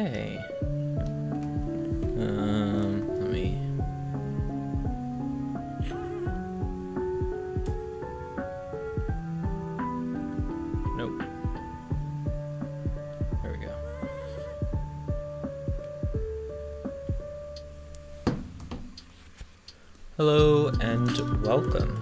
Okay. Let me... Nope. There we go. Hello and welcome.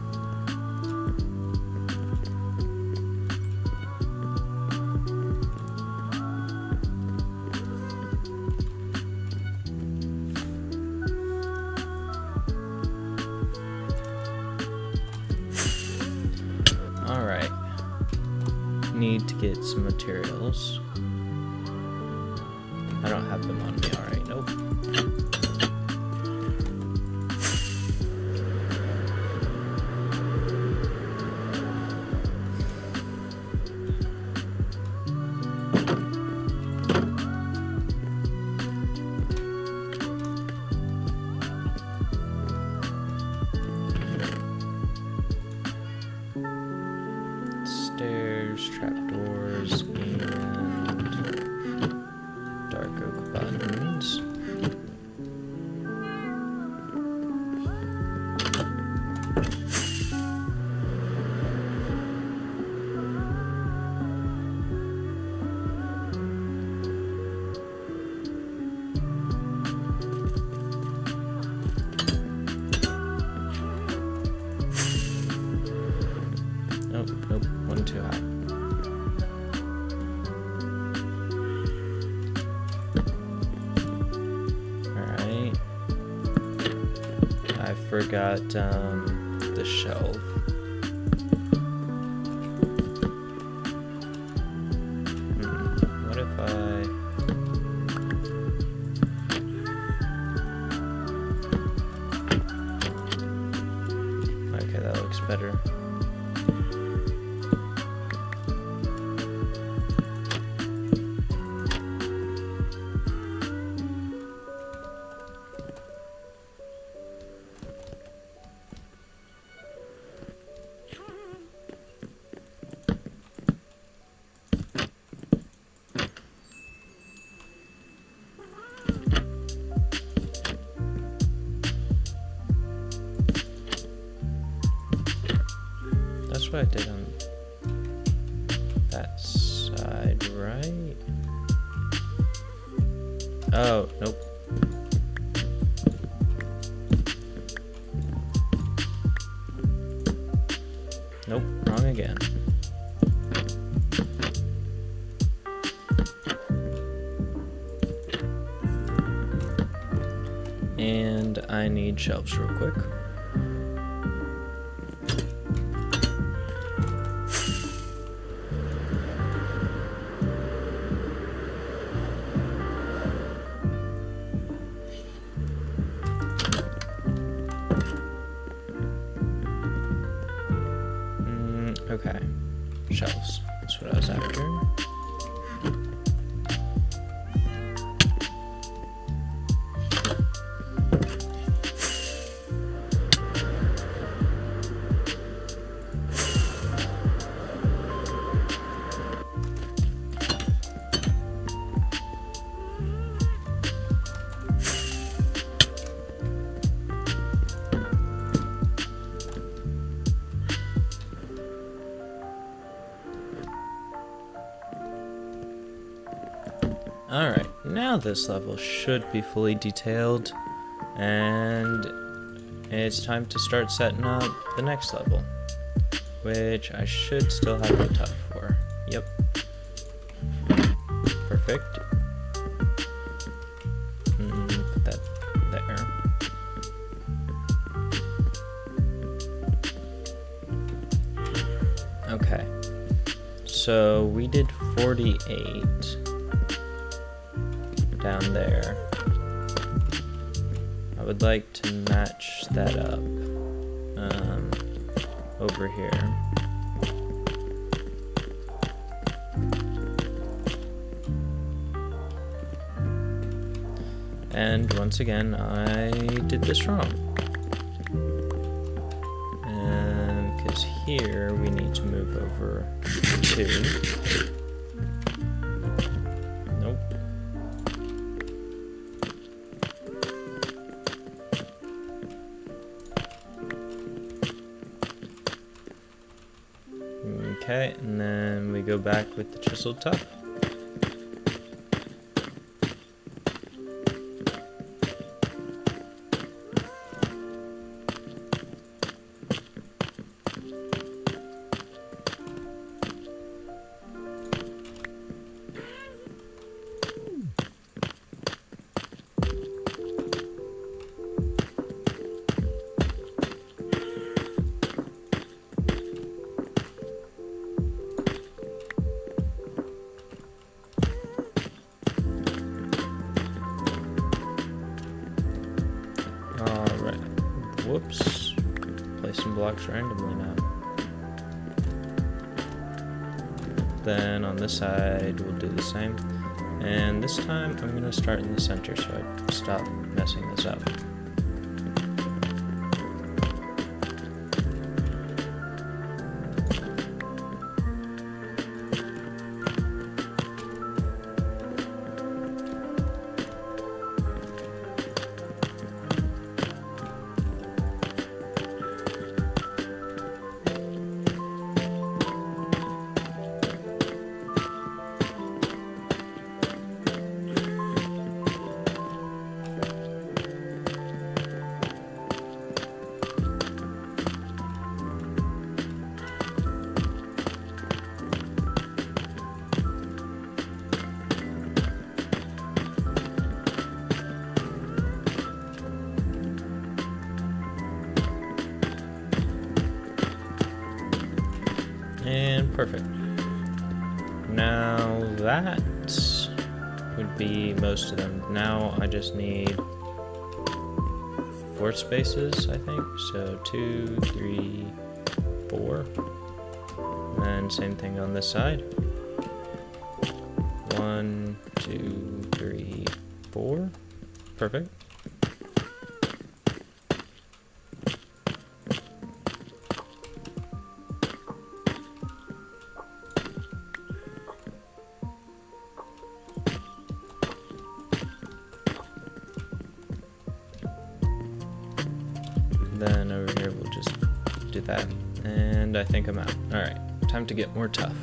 Alright. Need to get some materials. I don't have them on me, alright, nope. Stairs, trapdoors, and dark oak buttons. Nope, nope, one too high. Alright. I forgot the shelf. What if Okay, that looks better. That's what I did on that side, right? Oh, nope. Nope, wrong again. And I need shelves real quick. Okay, shelves. That's what I was after. Alright, now this level should be fully detailed, and it's time to start setting up the next level, which I should still have the tough for. Yep. Perfect. Put that there. Okay, so we did 48. Down there. I would like to match that up over here. And once again, I did this wrong. Because here we need to move over 2. Nope. Okay, and then we go back with the chiseled tuff. Whoops. Placing blocks randomly now. Then on this side, we'll do the same. And this time, I'm going to start in the center so I stop messing this up. And perfect. Now that would be most of them. Now I just need 4 spaces, I think. So 2, 3, 4. And then same thing on this side. 1, 2, 3, 4. Perfect. Then over here we'll just do that, and I think I'm out. Alright, time to get more tough.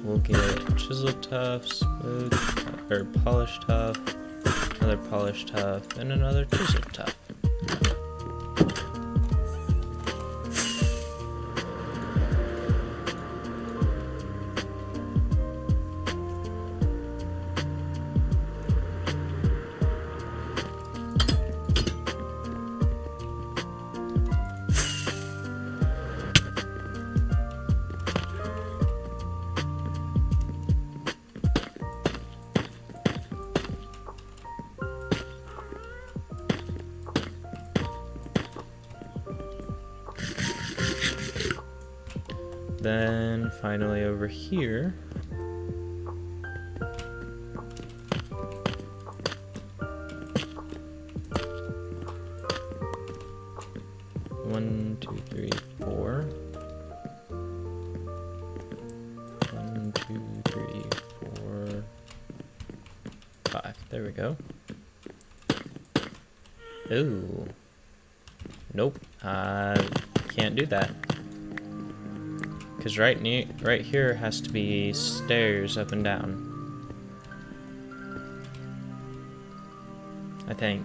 We'll get chiseled tuff, smooth, or polished tuff, another polished tuff, and another chiseled tuff. Then finally over here, one, two, three, four. 1, 2, 3, 4, 5. There we go. Ooh. Nope. Can't do that. Because right here has to be stairs up and down. I think.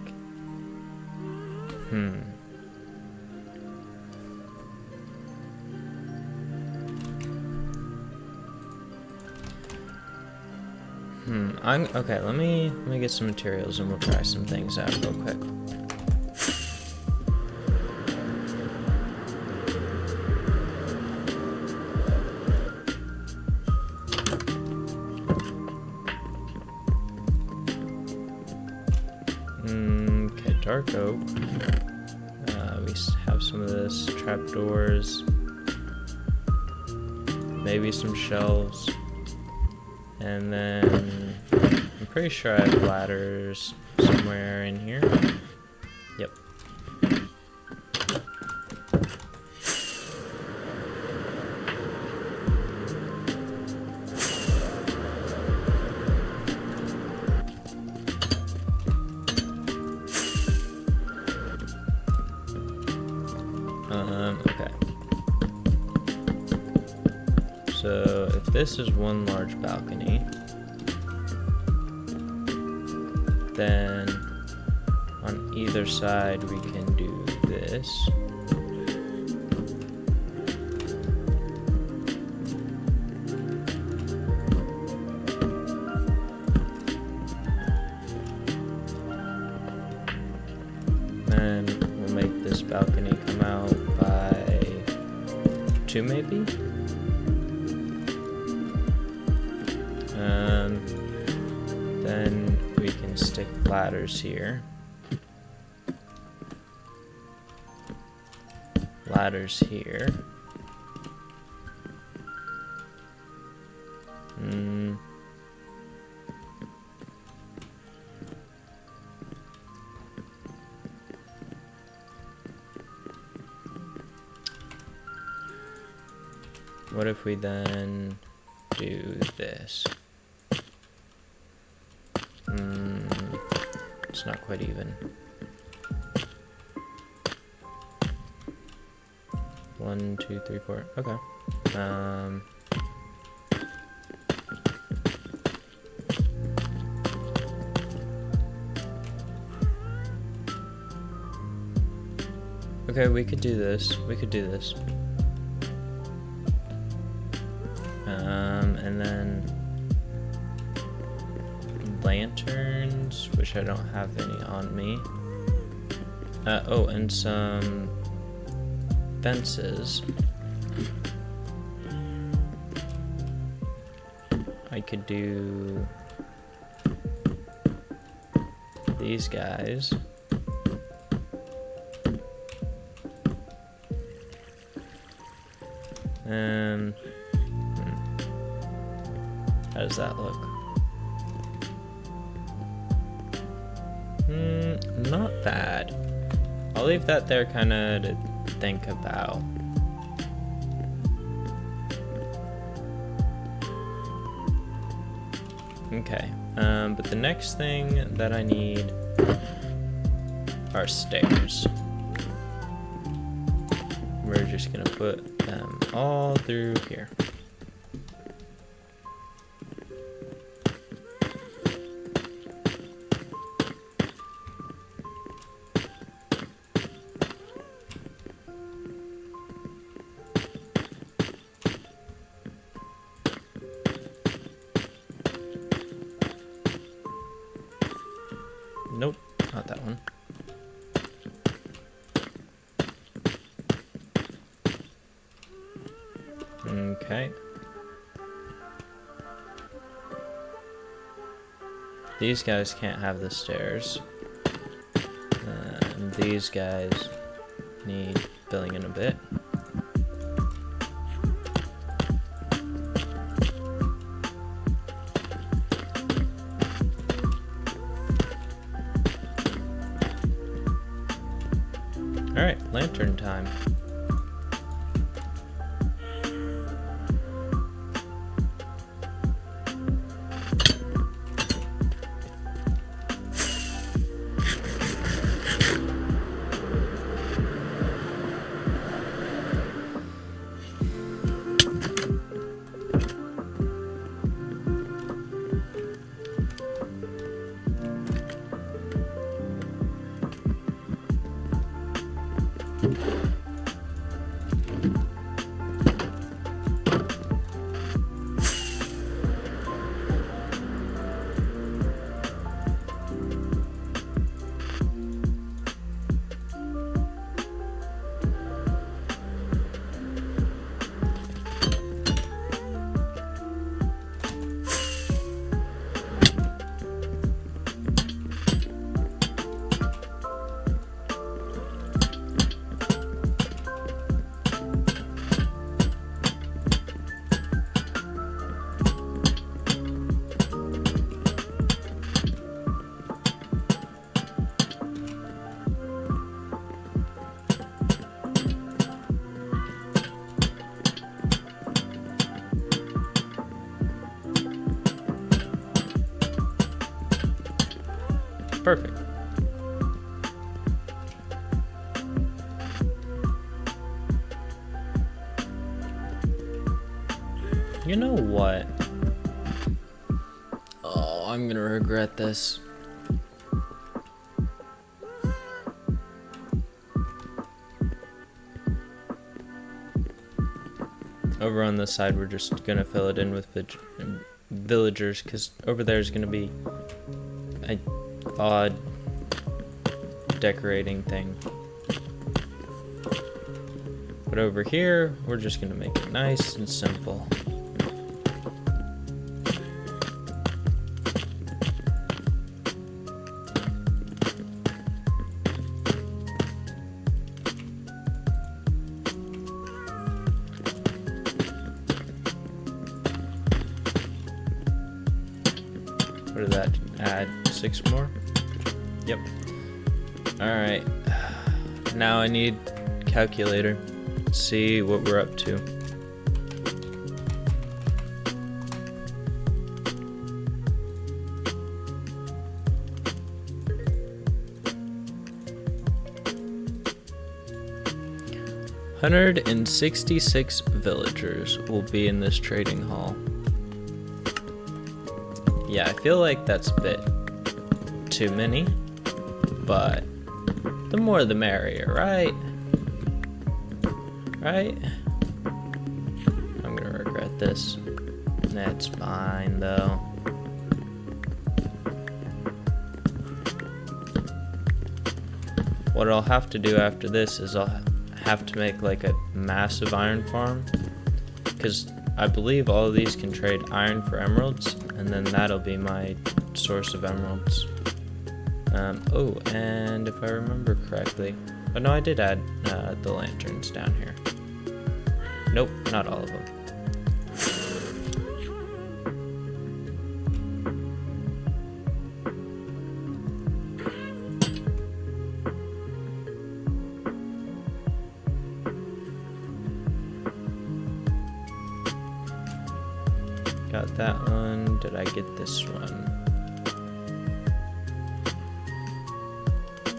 Okay, let me get some materials and we'll try some things out real quick. Okay, dark oak. We have some of this, trapdoors. maybe some shelves, and then I'm pretty sure I have ladders somewhere in here. Yep. Okay. So if this is one large balcony, then on either side we can do this. And we'll make this balcony come out by 2 maybe? Then we can stick ladders here. Ladders here. What if we then do this? It's not quite even. 1, 2, 3, 4. Okay. Okay, we could do this. We could do this. And then lanterns, which I don't have any on me. Oh, and some fences. I could do these guys. How does that look? Not bad. I'll leave that there kinda to think about. Okay, but the next thing that I need are stairs. We're just gonna put them all through here. Nope, not that one. Okay. These guys can't have the stairs. And these guys need filling in a bit. Alright, lantern time. You know what? Oh, I'm gonna regret this. Over on this side, we're just gonna fill it in with villagers, because over there is gonna be an odd decorating thing. But over here, we're just gonna make it nice and simple. What did that add? 6 more? Yep. Alright. Now I need calculator. Let's see what we're up to. $166 villagers will be in this trading hall. Yeah, I feel like that's a bit too many, but the more the merrier, right? Right? I'm gonna regret this. That's fine, though. What I'll have to do after this is I'll have to make like a massive iron farm, because I believe all of these can trade iron for emeralds, and then that'll be my source of emeralds. Oh, and if I remember correctly, oh no, I did add the lanterns down here. Nope, not all of them. Got that one. Did I get this one?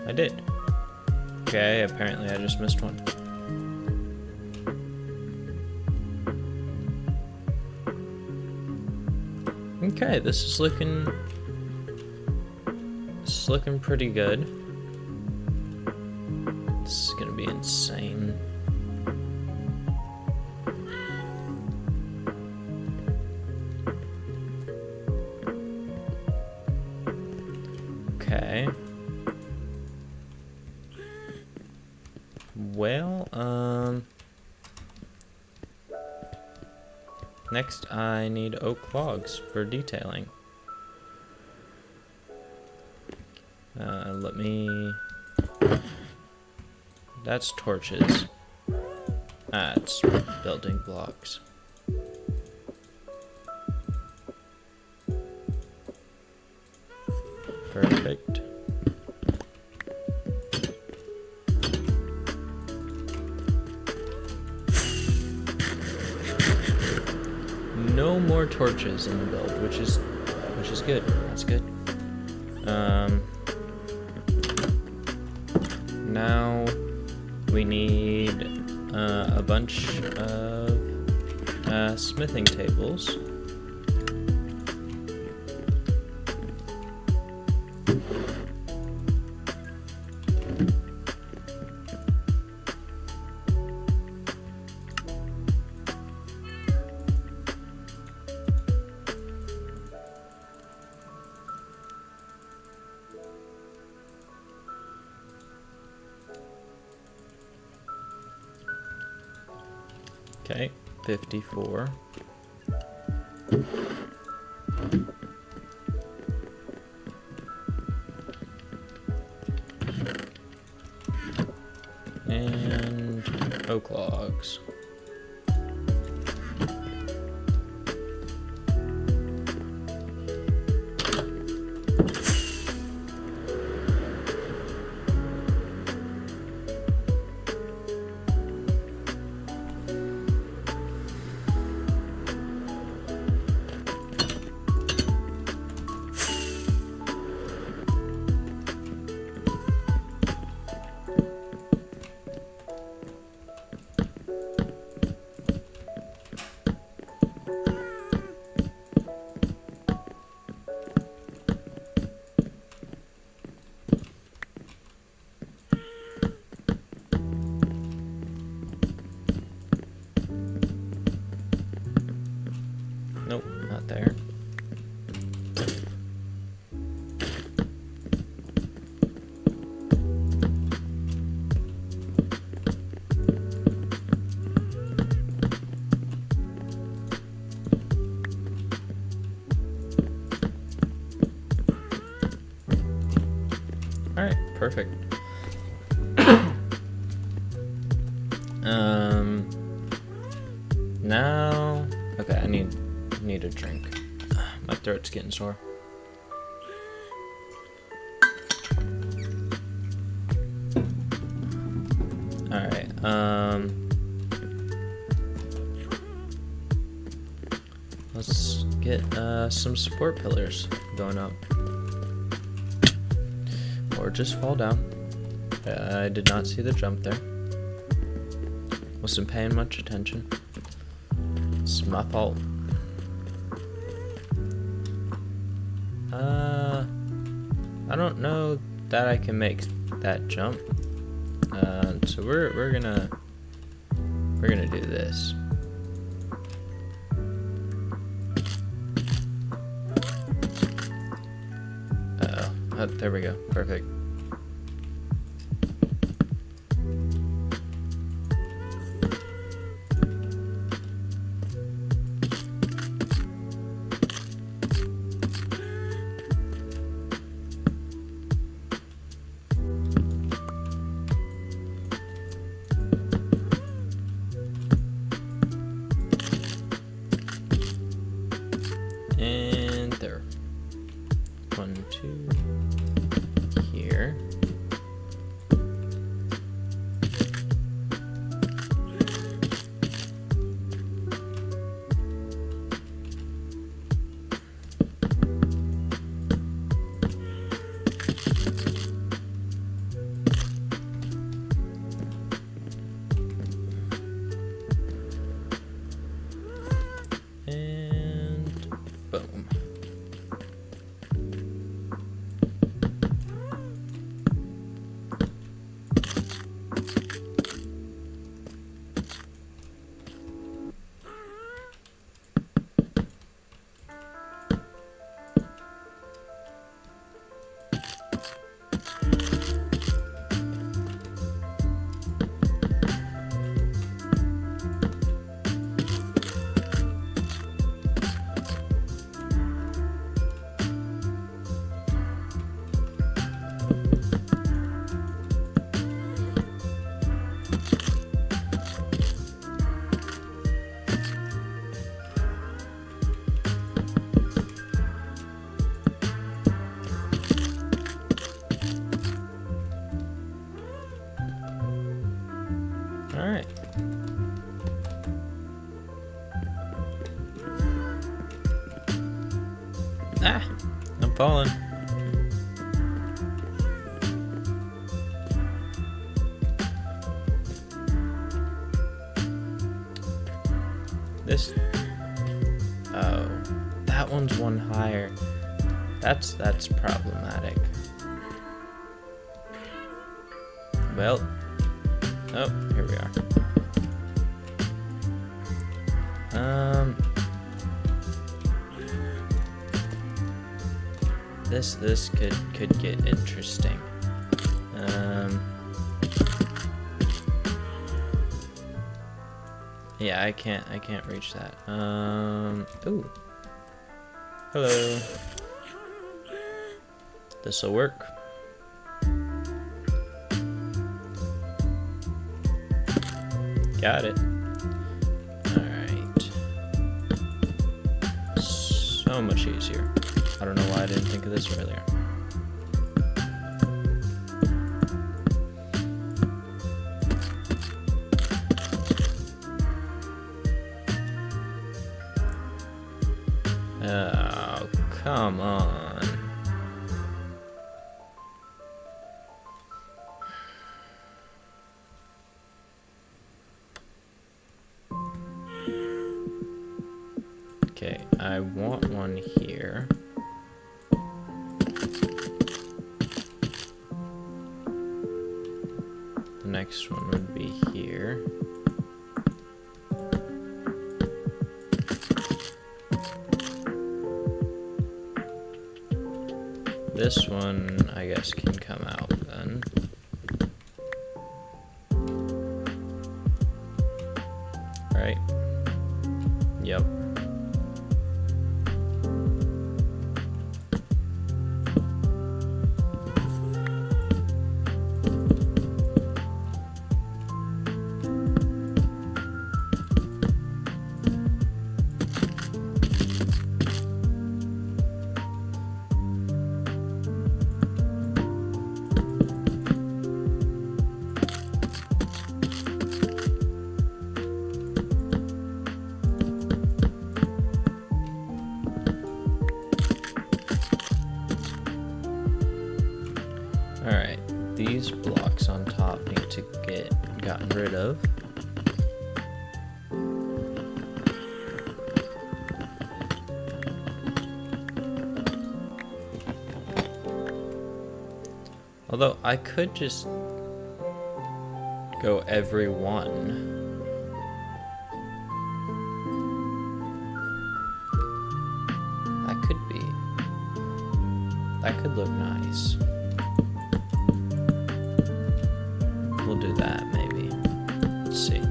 I did. Okay, apparently I just missed one. Okay, this is looking pretty good. This is gonna be insane. Okay. Well, next I need oak logs for detailing. Let me... That's torches. That's building blocks. Perfect. No more torches in the build, which is good. That's good. Now we need a bunch of smithing tables. Okay, 54. And oak logs. Alright, perfect. Now, okay, I need a drink. My throat's getting sore. Alright, let's get some support pillars going up. Or just fall down. I did not see the jump there. Wasn't paying much attention. It's my fault. I don't know that I can make that jump. So we're gonna do this. Oh, there we go. Perfect. And there. 1, 2 here. And boom. Alright. Ah, I'm falling. This, oh, that one's one higher. That's problematic. Well, oh, here we are. This could get interesting. Yeah, I can't reach that. Ooh. Hello. This'll work. Got it. Alright. So much easier. I don't know why I didn't think of this earlier. Oh, come on. Okay, I want one here. The next one would be here. This one, I guess, can come out then. Right? Yep. Alright, these blocks on top need to get gotten rid of. Although I could just go every one. That could look nice. We'll do that maybe. Let's see.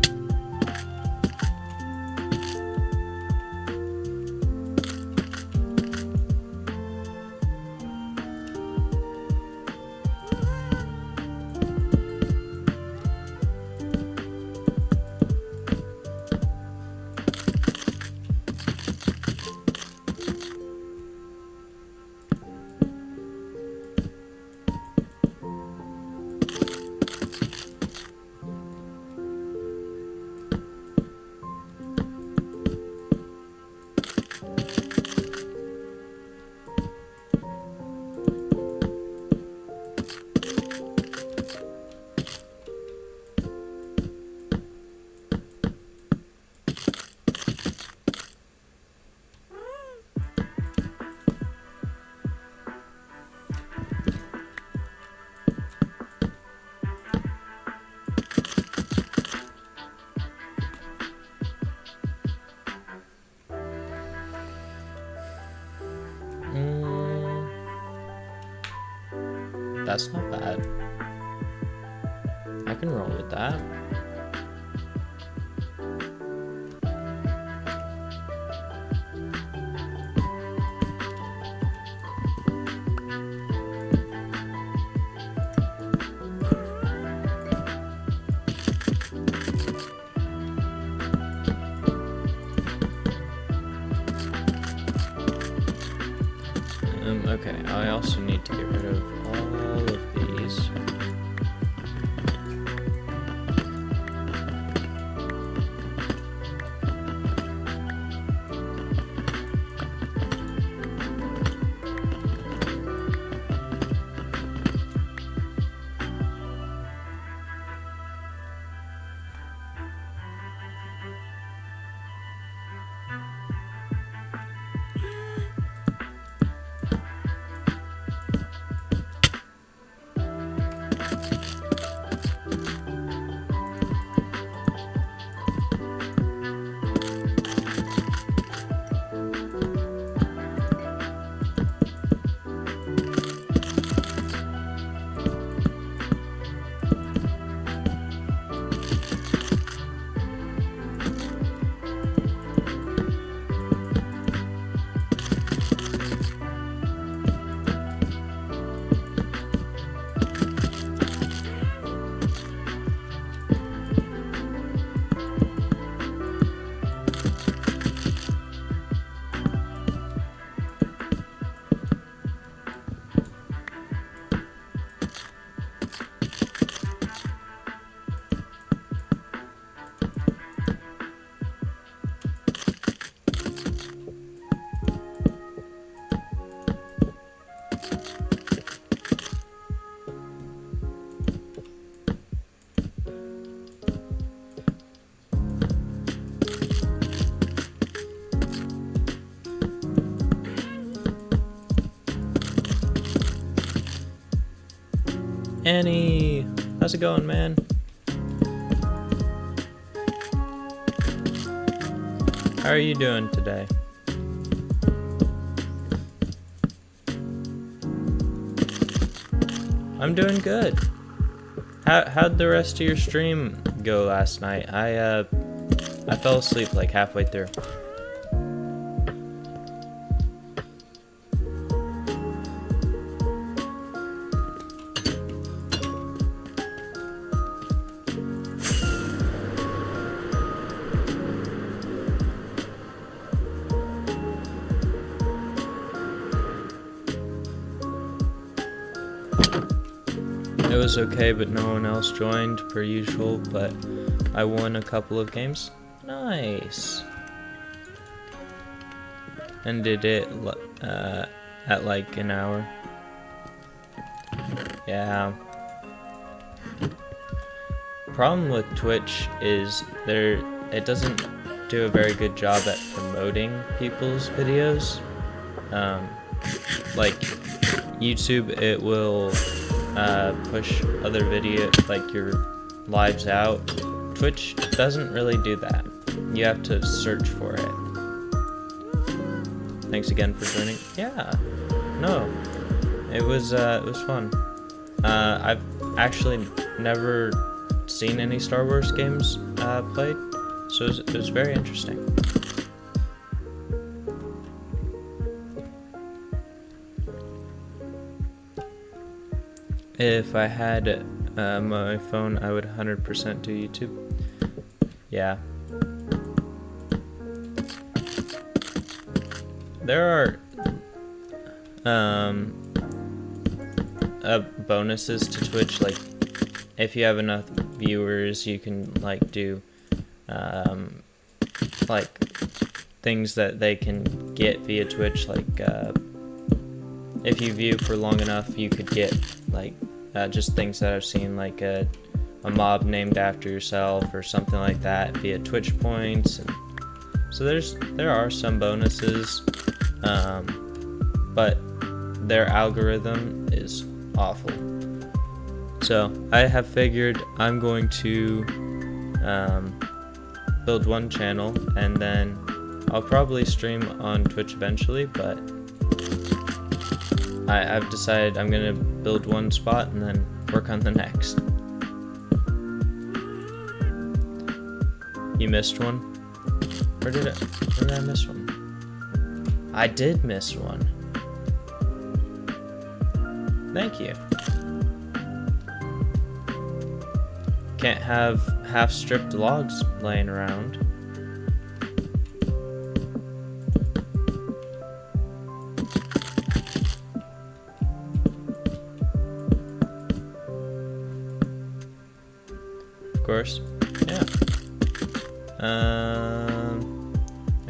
That's not bad. I can roll with that. Okay, I also need to get rid of all of these. Annie, how's it going, man? How are you doing today? I'm doing good. How'd the rest of your stream go last night? I fell asleep like halfway through. It was okay, but no one else joined per usual, but I won a couple of games. Nice. And did it at like an hour. Yeah. Problem with Twitch is it doesn't do a very good job at promoting people's videos. Like YouTube, it will push other video, like your lives out. Twitch doesn't really do that. You have to search for it. Thanks again for joining. Yeah, no, it was fun. I've actually never seen any Star Wars games played, so it was very interesting. If I had my phone, I would 100% do YouTube. Yeah. There are bonuses to Twitch, like if you have enough viewers, you can like do like things that they can get via Twitch, like if you view for long enough, you could get like just things that I've seen, like a mob named after yourself or something like that via Twitch points. And so there are some bonuses, but their algorithm is awful. So I have figured I'm going to build one channel, and then I'll probably stream on Twitch eventually, but I've decided I'm gonna build one spot and then work on the next. You missed one? Where did I miss one? I did miss one. Thank you. Can't have half-stripped logs laying around. Of course. Yeah.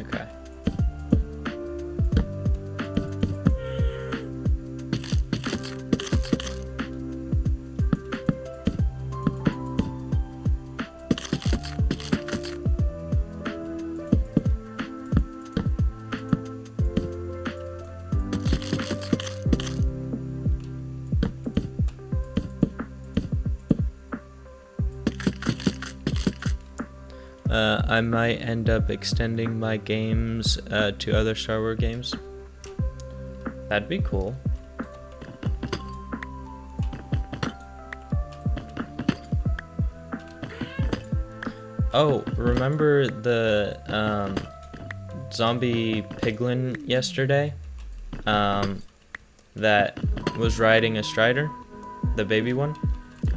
Okay. I might end up extending my games to other Star Wars games. That'd be cool. Oh, remember the zombie piglin yesterday that was riding a Strider? The baby one?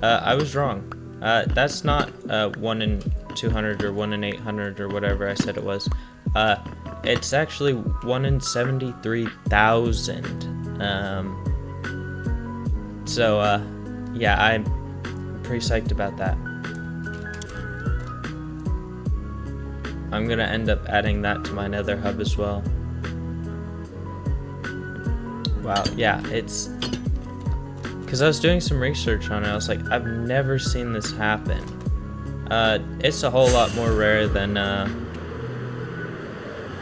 I was wrong. That's not 1 in 200 or 1 in 800 or whatever I said it was. It's actually 1 in 73,000. So yeah, I'm pretty psyched about that. I'm gonna end up adding that to my Nether hub as well. Wow, yeah, it's because I was doing some research on it. I was like, I've never seen this happen. It's a whole lot more rare than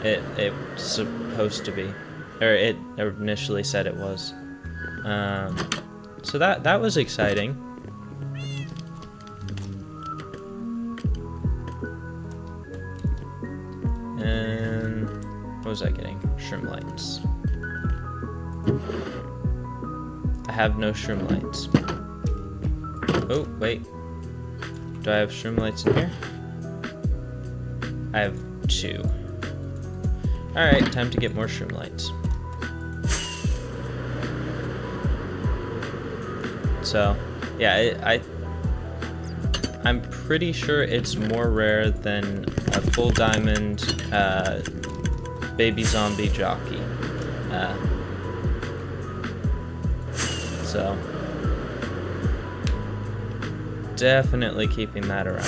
it's supposed to be, or it initially said it was. So that was exciting. And what was I getting? Shroom lights. I have no shroom lights. Oh, wait. Do I have shroom lights in here? I have 2. Alright, time to get more shroom lights. So, yeah, I'm pretty sure it's more rare than a full diamond baby zombie jockey. So definitely keeping that around.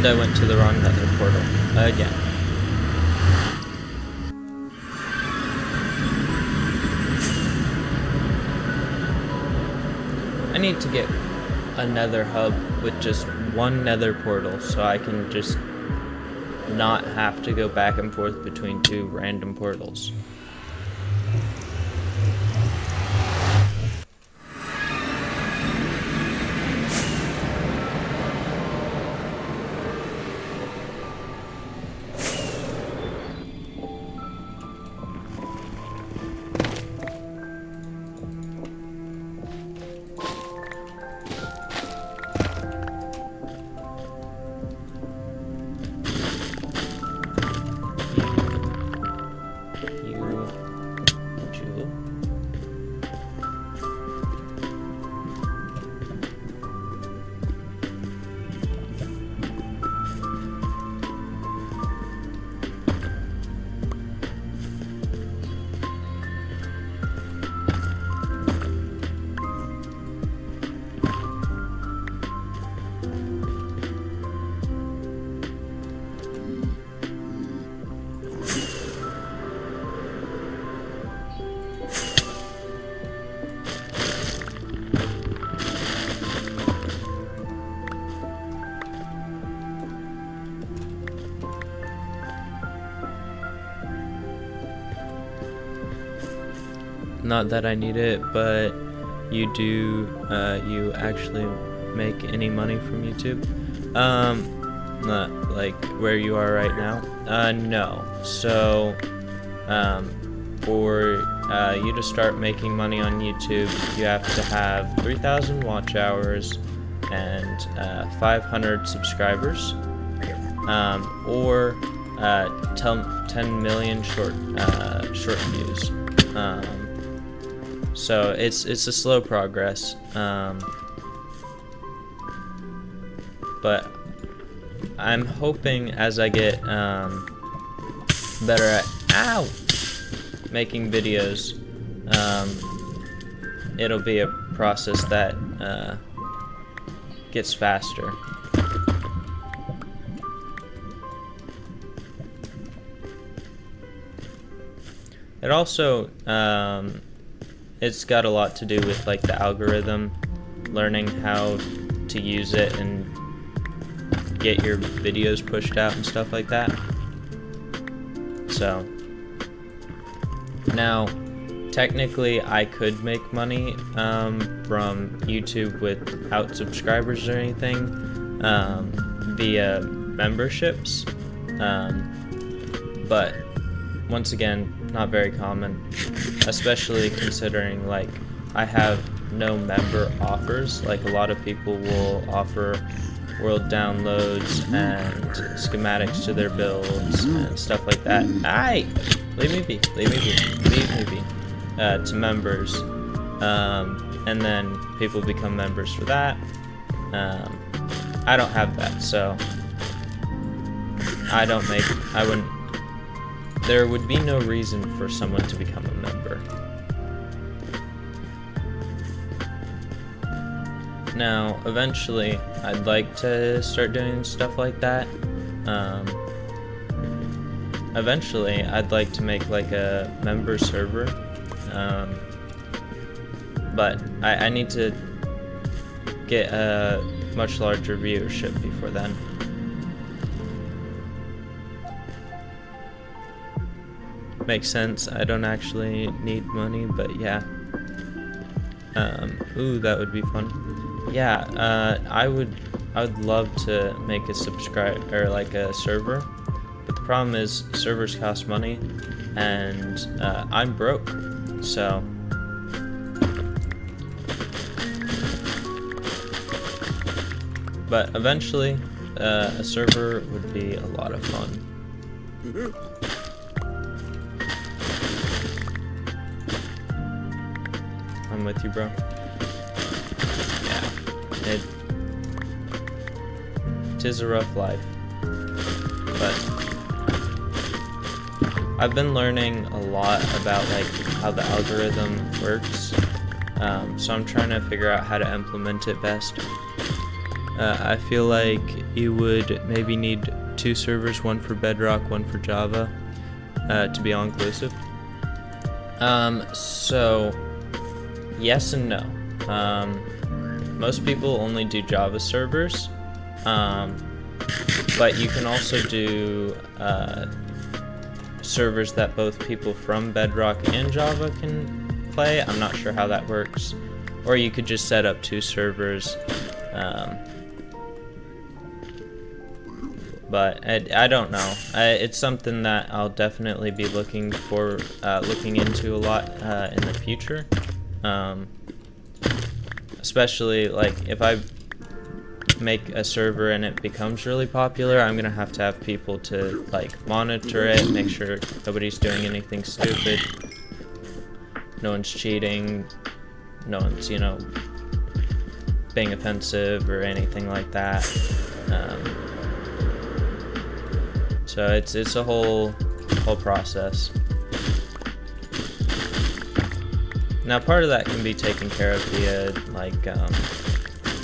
And I went to the wrong nether portal again. I need to get a nether hub with just one nether portal so I can just not have to go back and forth between two random portals. Not that I need it, but you do, you actually make any money from YouTube? Not like where you are right now? No. So, for you to start making money on YouTube, you have to have 3,000 watch hours and 500 subscribers, or 10 million short views. So it's a slow progress, but I'm hoping as I get better at making videos, it'll be a process that gets faster. It also it's got a lot to do with like the algorithm, learning how to use it and get your videos pushed out and stuff like that. So now technically I could make money from YouTube without subscribers or anything, via memberships, but once again, not very common, especially considering like I have no member offers. Like a lot of people will offer world downloads and schematics to their builds and stuff like that. Leave me be, to members, and then people become members for that. I don't have that, so there would be no reason for someone to become a member. Now, eventually, I'd like to start doing stuff like that. Eventually, I'd like to make like a member server, but I need to get a much larger viewership before then. Makes sense. I don't actually need money, but yeah. Ooh, that would be fun. Yeah, I would love to make a like a server, but the problem is servers cost money, and I'm broke, so. But eventually, a server would be a lot of fun. I'm with you, bro. Yeah, it is a rough life, but I've been learning a lot about like how the algorithm works, so I'm trying to figure out how to implement it best. I feel like you would maybe need 2 servers, one for Bedrock, one for Java, to be all-inclusive. So, yes and no. Most people only do Java servers, but you can also do servers that both people from Bedrock and Java can play. I'm not sure how that works. Or you could just set up 2 servers. But I don't know. It's something that I'll definitely be looking into a lot in the future. Especially like if I make a server and it becomes really popular, I'm gonna have to have people to like monitor it, make sure nobody's doing anything stupid, no one's cheating, no one's, you know, being offensive or anything like that. So it's a whole process. Now part of that can be taken care of via like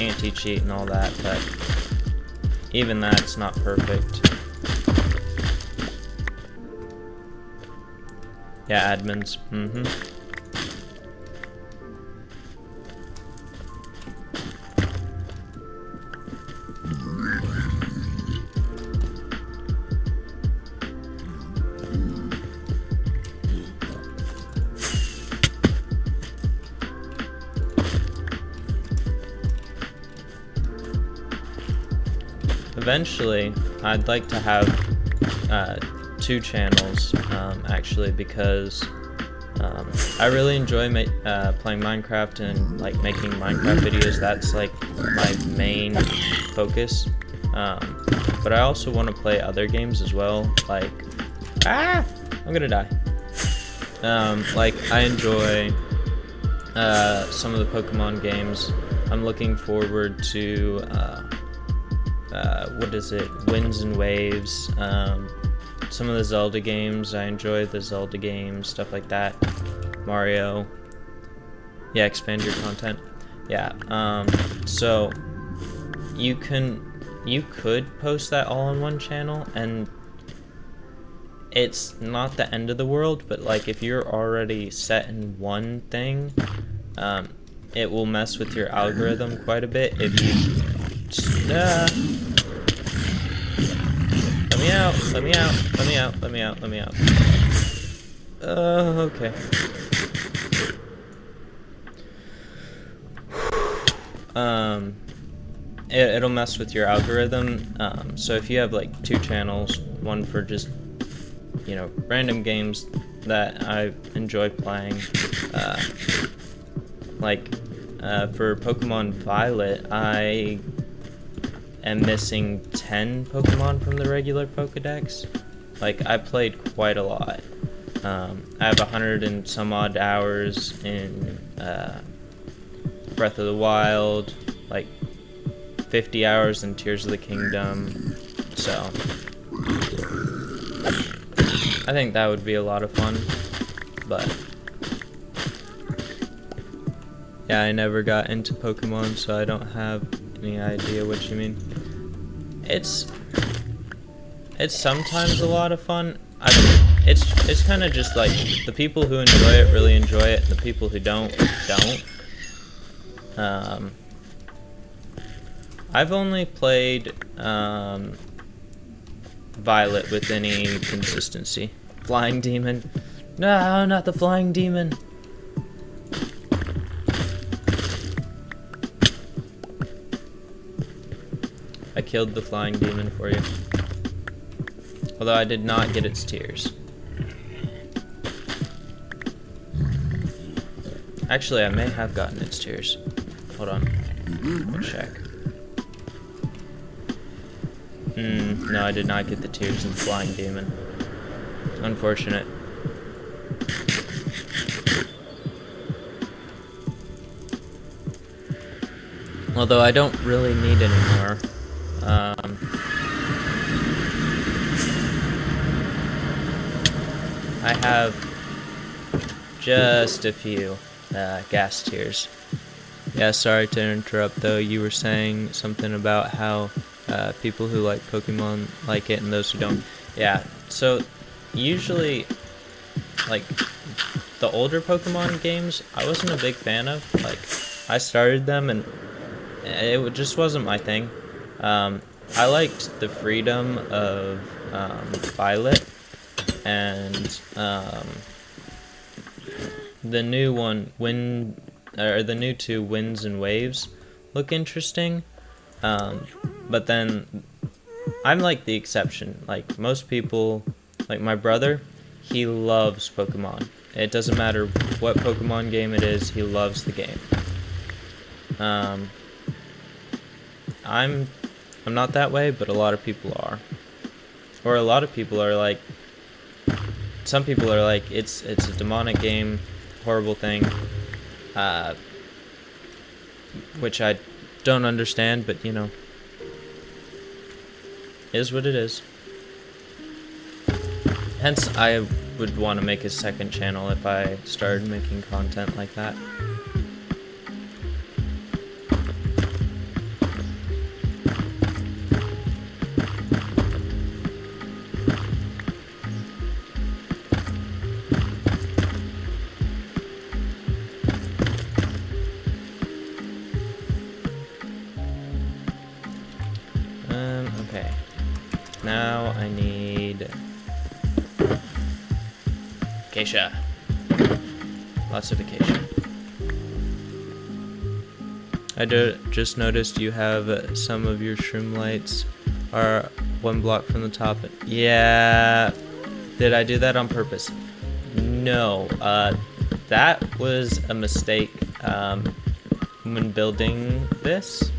anti-cheat and all that, but even that's not perfect. Yeah, admins. Eventually, I'd like to have 2 channels, actually, because I really enjoy playing Minecraft and like making Minecraft videos. That's like my main focus. But I also want to play other games as well. Like, I'm gonna die. Like I enjoy some of the Pokemon games. I'm looking forward to what is it? Winds and Waves. Some of the Zelda games. I enjoy the Zelda games, stuff like that. Mario. Yeah, expand your content. Yeah. So you could post that all on one channel, and it's not the end of the world, but like if you're already set in one thing, it will mess with your algorithm quite a bit if you let me out. Okay. It'll mess with your algorithm. So if you have like 2 channels, one for just, you know, random games that I enjoy playing, for Pokemon Violet, I am missing 10 Pokemon from the regular Pokedex. Like, I played quite a lot. I have 100 and some odd hours in Breath of the Wild, like 50 hours in Tears of the Kingdom, so I think that would be a lot of fun. But yeah, I never got into Pokemon, so I don't have any idea what you mean. It's sometimes a lot of fun. It's kind of just like the people who enjoy it really enjoy it, the people who don't. I've only played Violet with any consistency. Flying Demon. No, not the Flying Demon. I killed the Flying Demon for you. Although I did not get its tears. Actually, I may have gotten its tears. Hold on. I'll check. No, I did not get the tears in Flying Demon. Unfortunate. Although I don't really need any more. I have just a few gas tears. Yeah, sorry to interrupt though. You were saying something about how people who like Pokemon like it and those who don't. Yeah, so usually, like, the older Pokemon games, I wasn't a big fan of. Like, I started them and just wasn't my thing. I liked the freedom of Violet, and the new one, the new two, Winds and Waves, look interesting. But then I'm like the exception. Like, most people, like my brother, he loves Pokemon. It doesn't matter what Pokemon game it is, he loves the game. I'm not that way, but a lot of people are. Or a lot of people are like, some people are like, it's a demonic game, horrible thing, which I don't understand, but you know, is what it is. Hence, I would want to make a second channel if I started making content like that. Okay. Now I need acacia. Lots of acacia. I just noticed you have some of your shroom lights are one block from the top. Yeah. Did I do that on purpose? No. That was a mistake when building this.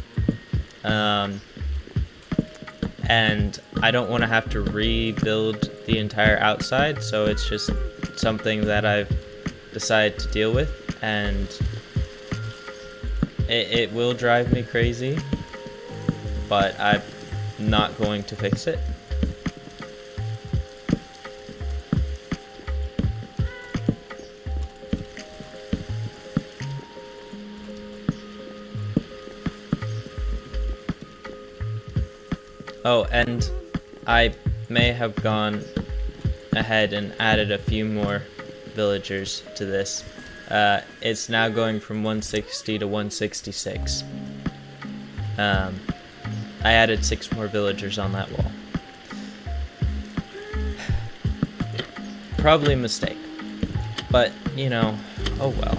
And I don't want to have to rebuild the entire outside, so it's just something that I've decided to deal with, and it will drive me crazy, but I'm not going to fix it. Oh, and I may have gone ahead and added a few more villagers to this. It's now going from 160 to 166. I added 6 more villagers on that wall. Probably a mistake, but you know, oh well.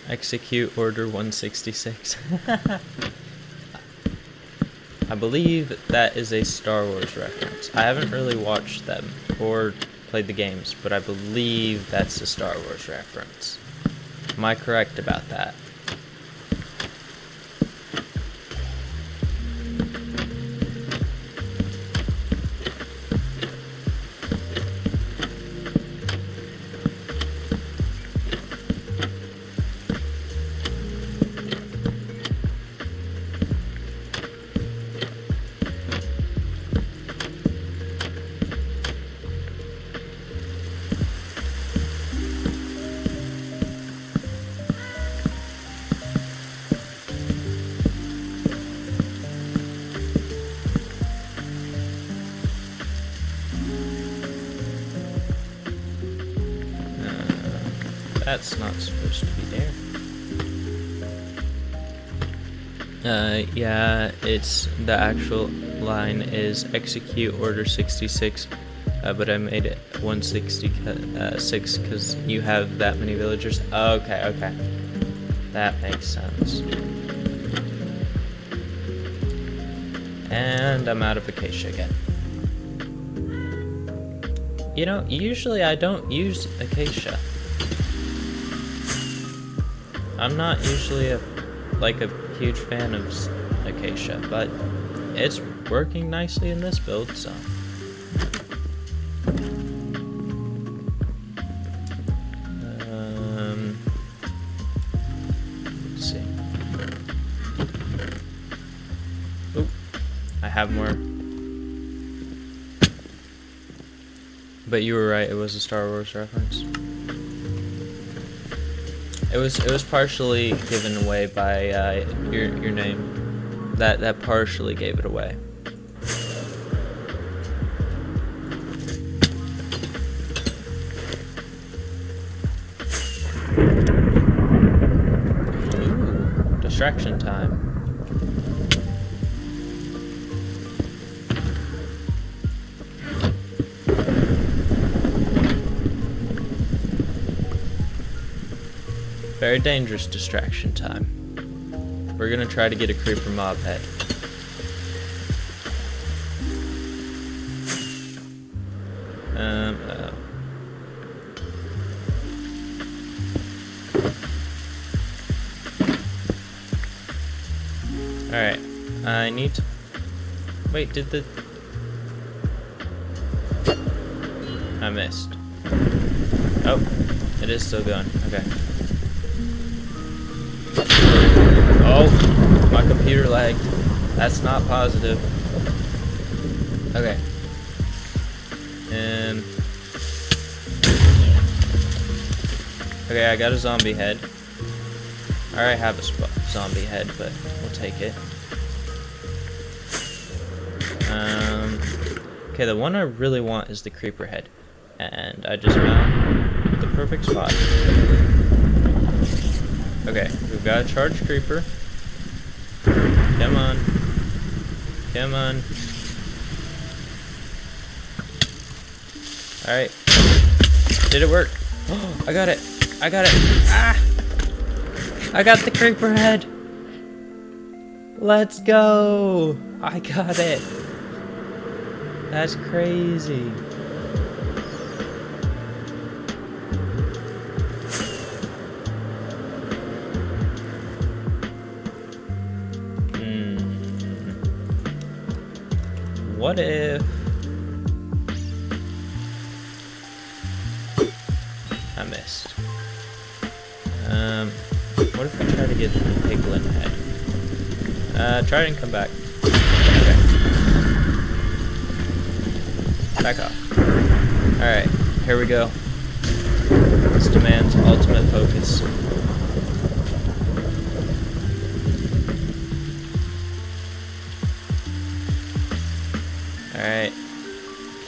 Execute Order 166. I believe that is a Star Wars reference. I haven't really watched them or played the games, but I believe that's a Star Wars reference. Am I correct about that? That's not supposed to be there. Yeah, it's the actual line is execute order 66, but I made it 166 because you have that many villagers. Okay. That makes sense. And I'm out of acacia again. You know, usually I don't use acacia. I'm not usually a huge fan of acacia, but it's working nicely in this build, so. Let's see. Oop, I have more. But you were right, it was a Star Wars reference. It was partially given away by your name. That partially gave it away. Ooh, distraction time. Very dangerous distraction time. We're gonna try to get a creeper mob head. Alright, I need to... Wait, did the... I missed. Oh, it is still going. Okay. Oh, my computer lagged. That's not positive. Okay. Okay, I got a zombie head. I already have a zombie head, but we'll take it. Okay, the one I really want is the creeper head. And I just found the perfect spot. Okay, we've got a charged creeper. Come on. Come on. Alright. Did it work? Oh, I got it. I got it. Ah! I got the creeper head. Let's go. I got it. That's crazy. What if I missed? What if I try to get the piglin head? Try it and come back. Okay. Back off. Alright, here we go. This demands ultimate focus. Alright,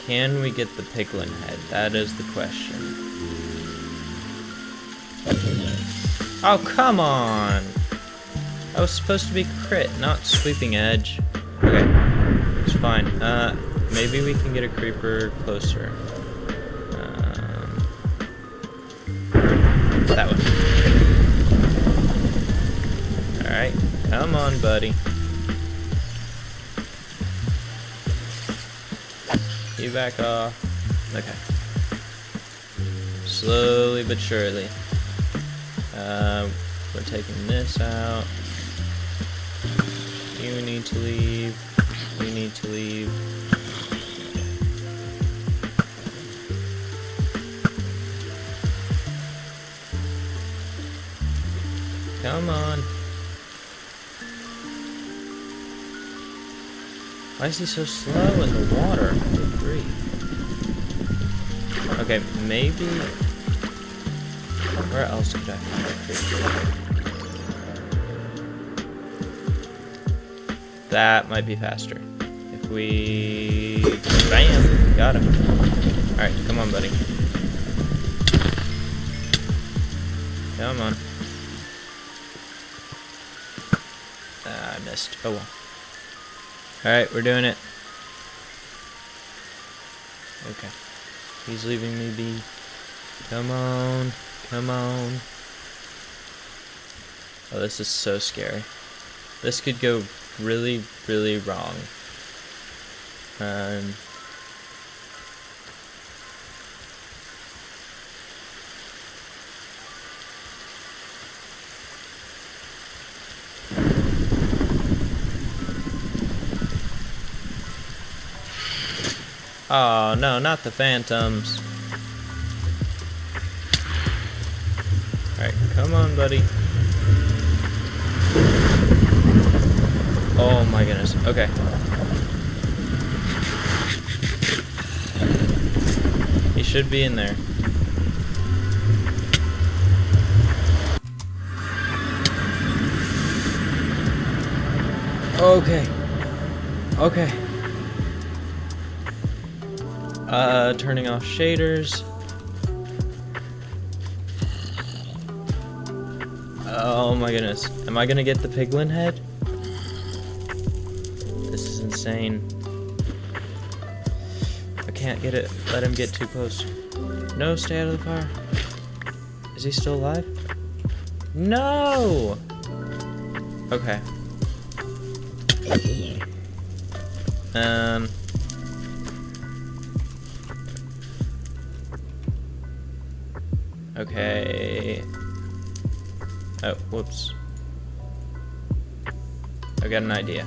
can we get the piglin head? That is the question. Oh, come on! That was supposed to be crit, not sweeping edge. Okay, it's fine. Maybe we can get a creeper closer. That one. Alright, come on, buddy. You back off. Okay. Slowly but surely. We're taking this out. You need to leave. You need to leave. Come on. Why is he so slow in the water? Good grief. Okay, maybe... Where else could I find a creeper? That might be faster. If we... Bam! Got him. Alright, come on, buddy. Come on. I missed. Oh well. Alright, we're doing it. Okay. He's leaving me be. Come on. Come on. Oh, this is so scary. This could go really, really wrong. Oh no, not the phantoms. Alright, come on, buddy. Oh my goodness. Okay. He should be in there. Okay. Okay. Turning off shaders. Oh my goodness. Am I gonna get the piglin head? This is insane. I can't get it. Let him get too close. No, stay out of the fire. Is he still alive? No! Okay. Okay. Oh, whoops. I got an idea.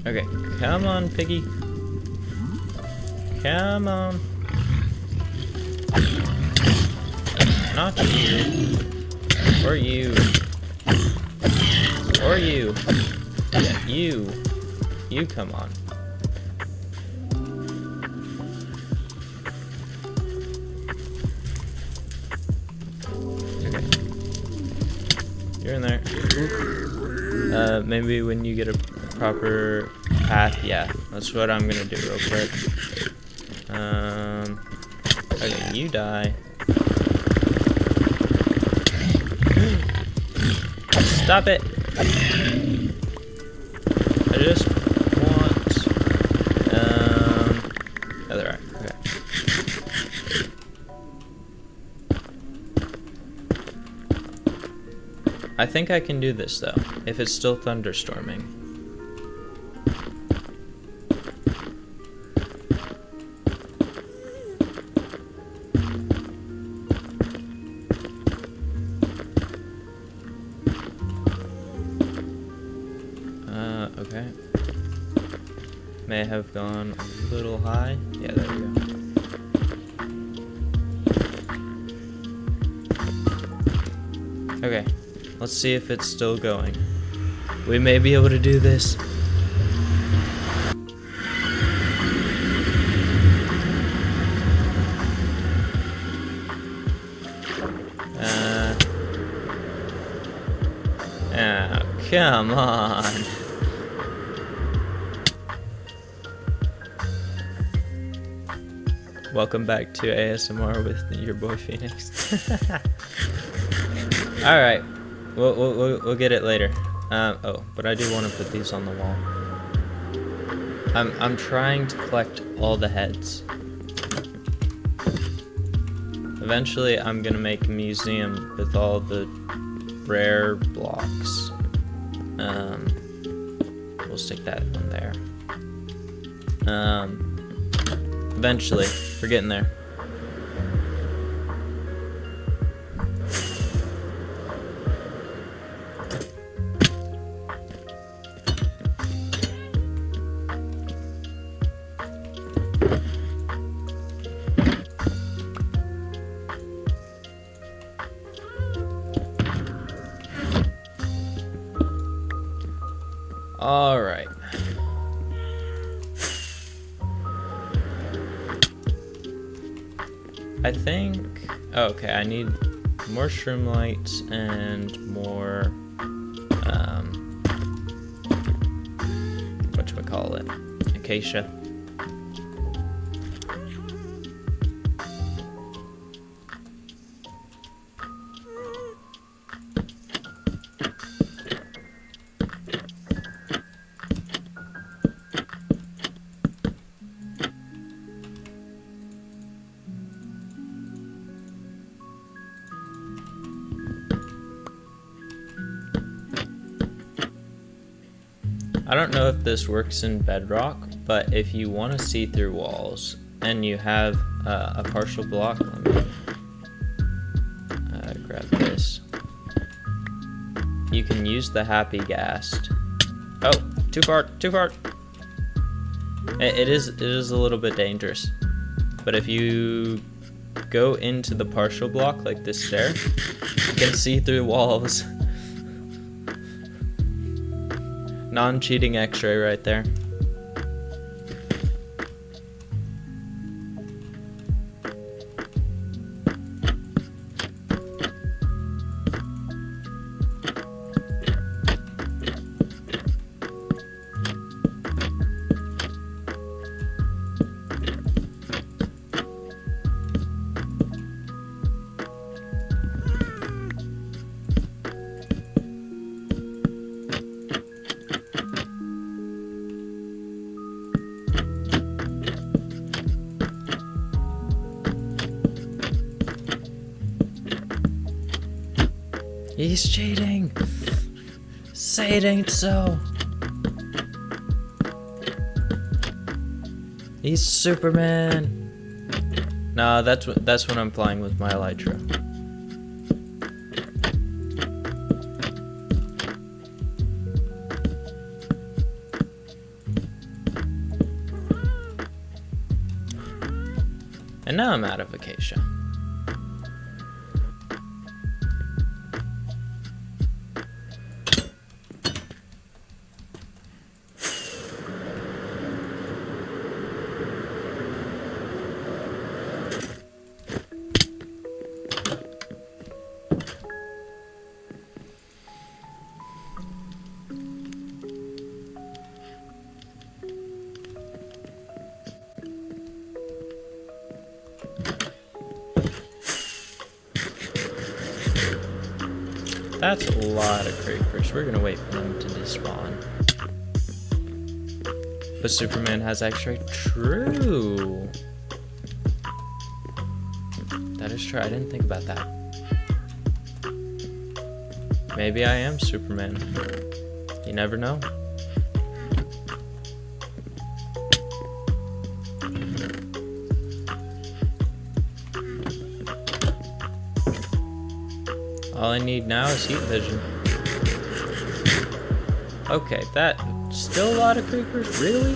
Okay, come on, piggy. Come on. Not you. Or you. Or you. Yeah, you. You come on. Okay. You're in there. Maybe when you get a proper path, yeah. That's what I'm gonna do real quick. Okay, you die. Stop it! I just want other eye. Okay. I think I can do this though, if it's still thunderstorming. Okay. May have gone a little high. Yeah, there we go. Okay, let's see if it's still going. We may be able to do this. Oh, come on. Welcome back to ASMR with your boy Phoenix. All right, we'll get it later. Oh, but I do want to put these on the wall. I'm trying to collect all the heads. Eventually, I'm gonna make a museum with all the rare blocks. We'll stick that one there. Eventually, we're getting there. All right. I think, okay, I need more shroom lights and more, whatchamacallit, acacia. I don't know if this works in Bedrock, but if you want to see through walls and you have a partial block, let me grab this. You can use the happy ghast. Oh, too far, too far. It is a little bit dangerous, but if you go into the partial block like this stair, you can see through walls. Non-cheating X-ray right there. He's cheating! Say it ain't so! He's Superman! Nah, that's when I'm flying with my elytra. And now I'm out of vacation. That's a lot of creepers. We're gonna wait for them to despawn. But Superman has X-ray. True. That is true. I didn't think about that. Maybe I am Superman. You never know. All I need now is heat vision. Okay, that still a lot of creepers, really?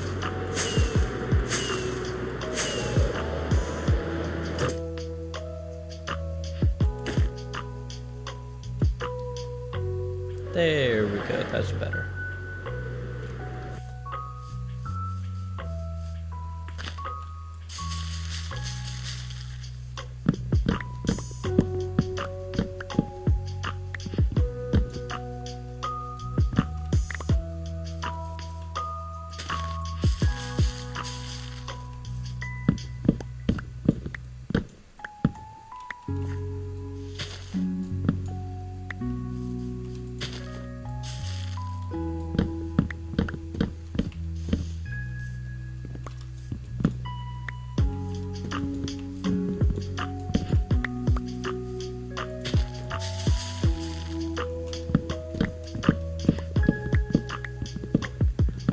There we go, that's better.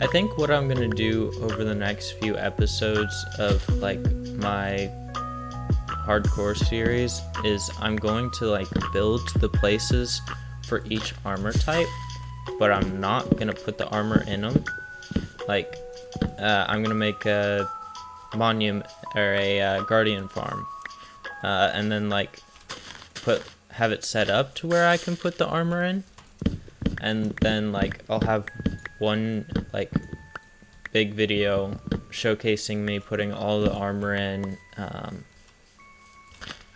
I think what I'm gonna do over the next few episodes of like my hardcore series is I'm going to like build the places for each armor type, but I'm not gonna put the armor in them. Like I'm gonna make a monument or a guardian farm, and then like have it set up to where I can put the armor in, and then like I'll have one like big video showcasing me putting all the armor in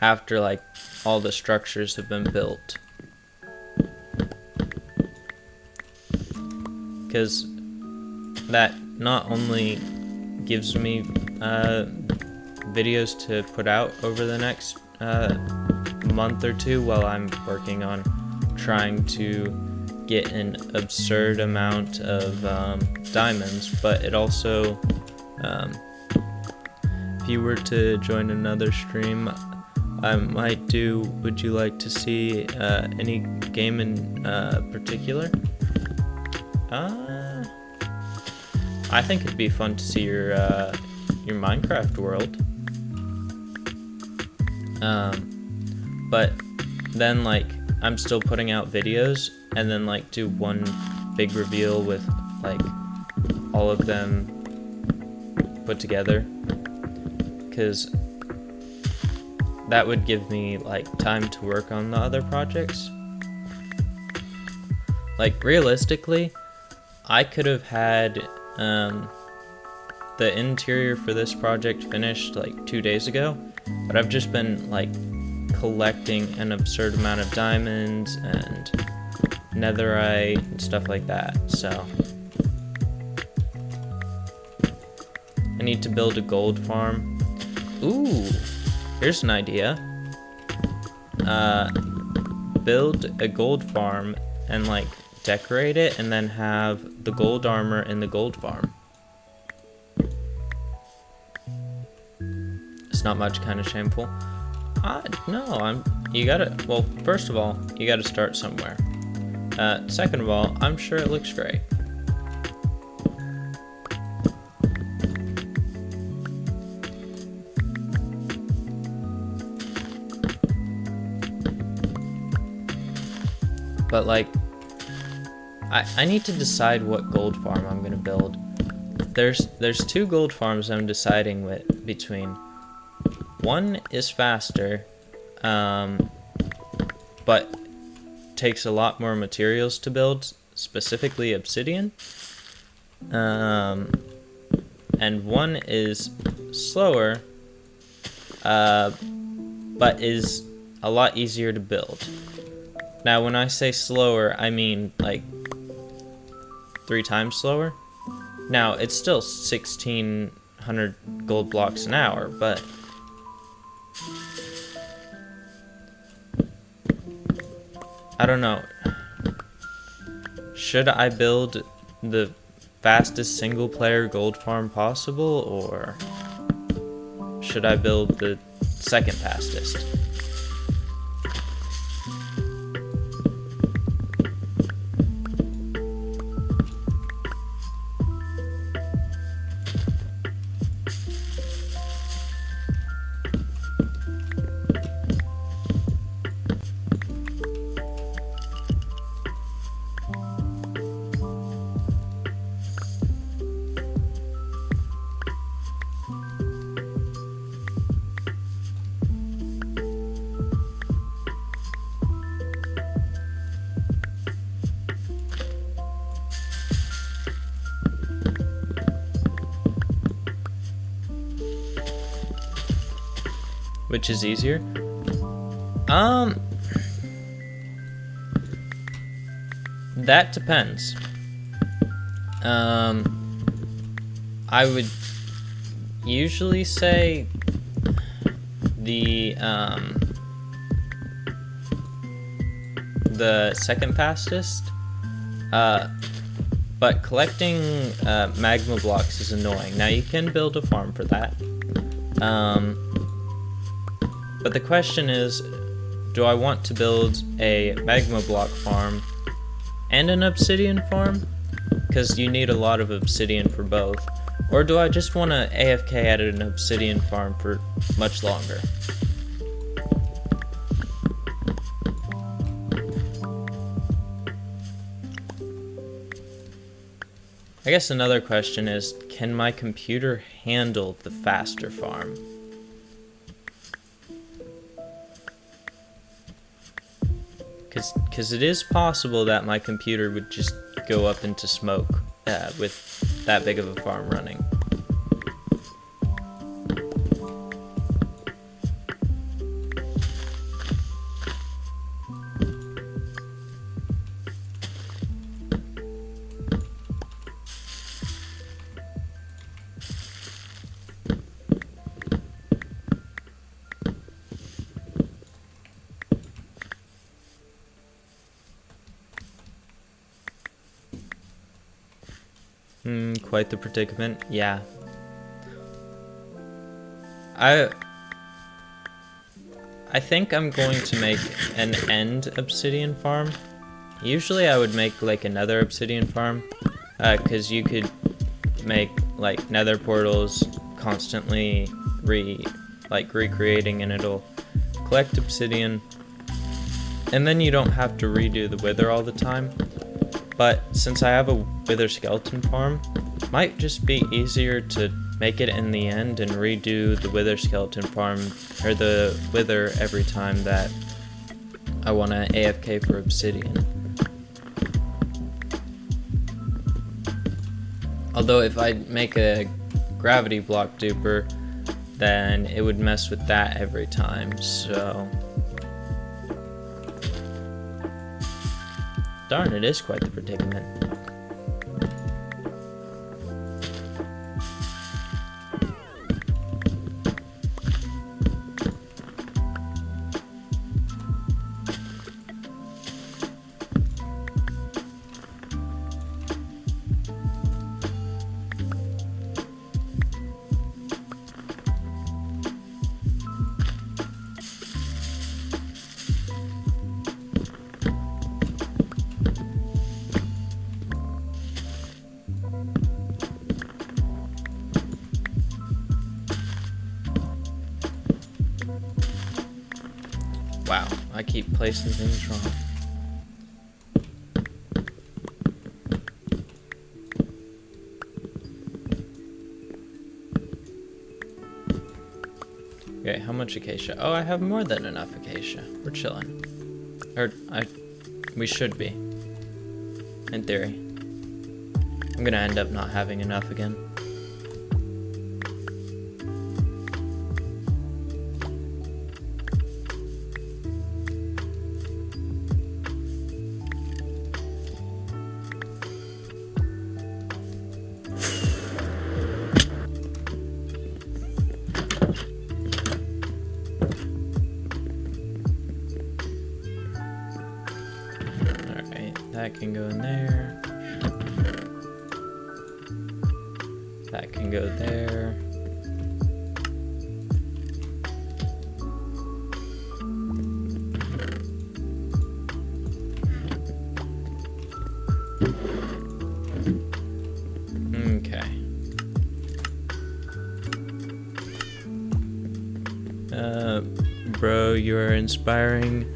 after like all the structures have been built, because that not only gives me videos to put out over the next month or two while I'm working on trying to get an absurd amount of diamonds, but it also, if you were to join another stream, I might do would you like to see any game in particular? I think it'd be fun to see your Minecraft world. But then like I'm still putting out videos, and then like do one big reveal with like all of them put together, because that would give me like time to work on the other projects. Like realistically, I could have had the interior for this project finished like 2 days ago, but I've just been like collecting an absurd amount of diamonds and netherite and stuff like that, so I need to build a gold farm. Ooh, here's an idea. Build a gold farm and like decorate it, and then have the gold armor in the gold farm. It's not much, kind of shameful. No, you gotta, well, first of all, you gotta start somewhere. Second of all, I'm sure it looks great. But like, I need to decide what gold farm I'm gonna build. There's 2 gold farms I'm deciding between. One is faster, but takes a lot more materials to build, specifically obsidian. And one is slower, but is a lot easier to build. Now, when I say slower, I mean like 3 times slower. Now, it's still 1,600 gold blocks an hour, but I don't know. Should I build the fastest single player gold farm possible, or should I build the second fastest? Which is easier? That depends. I would usually say the second fastest, but collecting magma blocks is annoying. Now you can build a farm for that. But the question is, do I want to build a magma block farm and an obsidian farm? Because you need a lot of obsidian for both. Or do I just want to AFK at an obsidian farm for much longer? I guess another question is, can my computer handle the faster farm? Because it is possible that my computer would just go up into smoke with that big of a farm running. Quite the predicament. Yeah. I think I'm going to make an end obsidian farm. Usually I would make like another obsidian farm, because you could make like nether portals constantly recreating, and it'll collect obsidian, and then you don't have to redo the wither all the time. But since I have a wither skeleton farm, it might just be easier to make it in the end and redo the wither skeleton farm, or the wither, every time that I want to AFK for obsidian. Although if I make a gravity block duper, then it would mess with that every time, so... Darn, it is quite the predicament. Wow, I keep placing things wrong. Okay, how much acacia? Oh, I have more than enough acacia. We're chilling. We should be. In theory. I'm gonna end up not having enough again. That can go in there. That can go there. Okay. Bro, you are inspiring.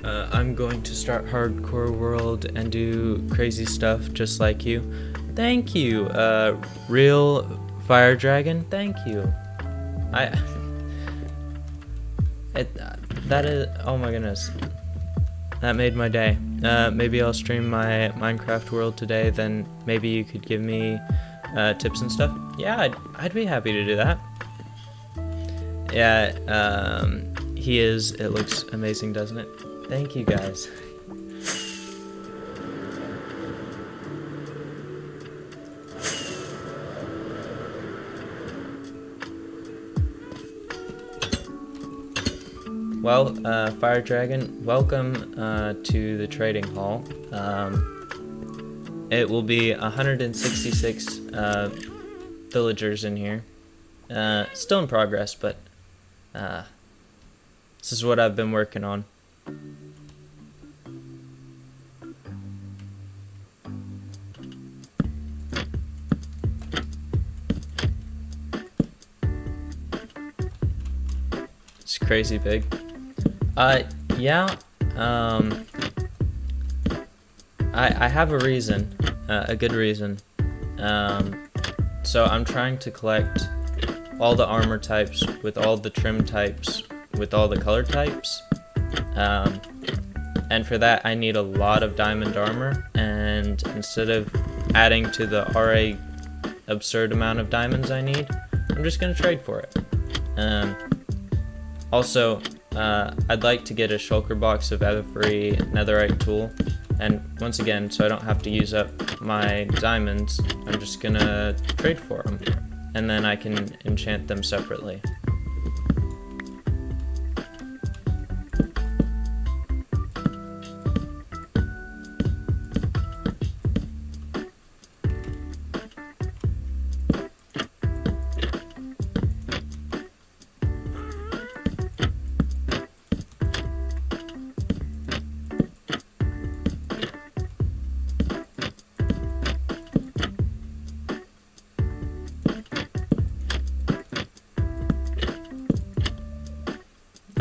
I'm going to start hardcore world and do crazy stuff just like you. Thank you, real fire dragon. Thank you. That is, oh my goodness, that made my day. Maybe I'll stream my Minecraft world today. Then maybe you could give me tips and stuff. Yeah, I'd be happy to do that. Yeah, he is. It looks amazing, doesn't it? Thank you, guys. Well, Fire Dragon, welcome to the trading hall. It will be 166 villagers in here. Still in progress, but this is what I've been working on. It's crazy big. Yeah, I have a reason, a good reason. So I'm trying to collect all the armor types with all the trim types with all the color types. And for that I need a lot of diamond armor, and instead of adding to the already absurd amount of diamonds I need, I'm just gonna trade for it. Also, I'd like to get a shulker box of every netherite tool, and once again, so I don't have to use up my diamonds, I'm just gonna trade for them, and then I can enchant them separately.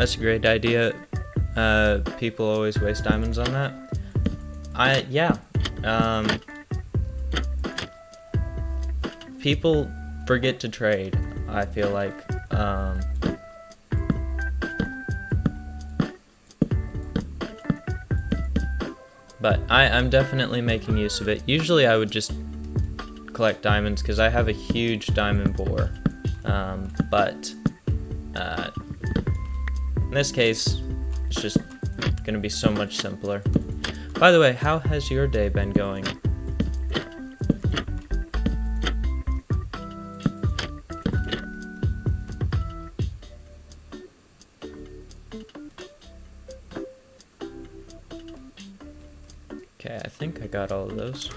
That's a great idea. People always waste diamonds on that. Yeah. People forget to trade, I feel like. But I'm definitely making use of it. Usually I would just collect diamonds because I have a huge diamond bore. But in this case, it's just going to be so much simpler. By the way, how has your day been going? Okay, I think I got all of those.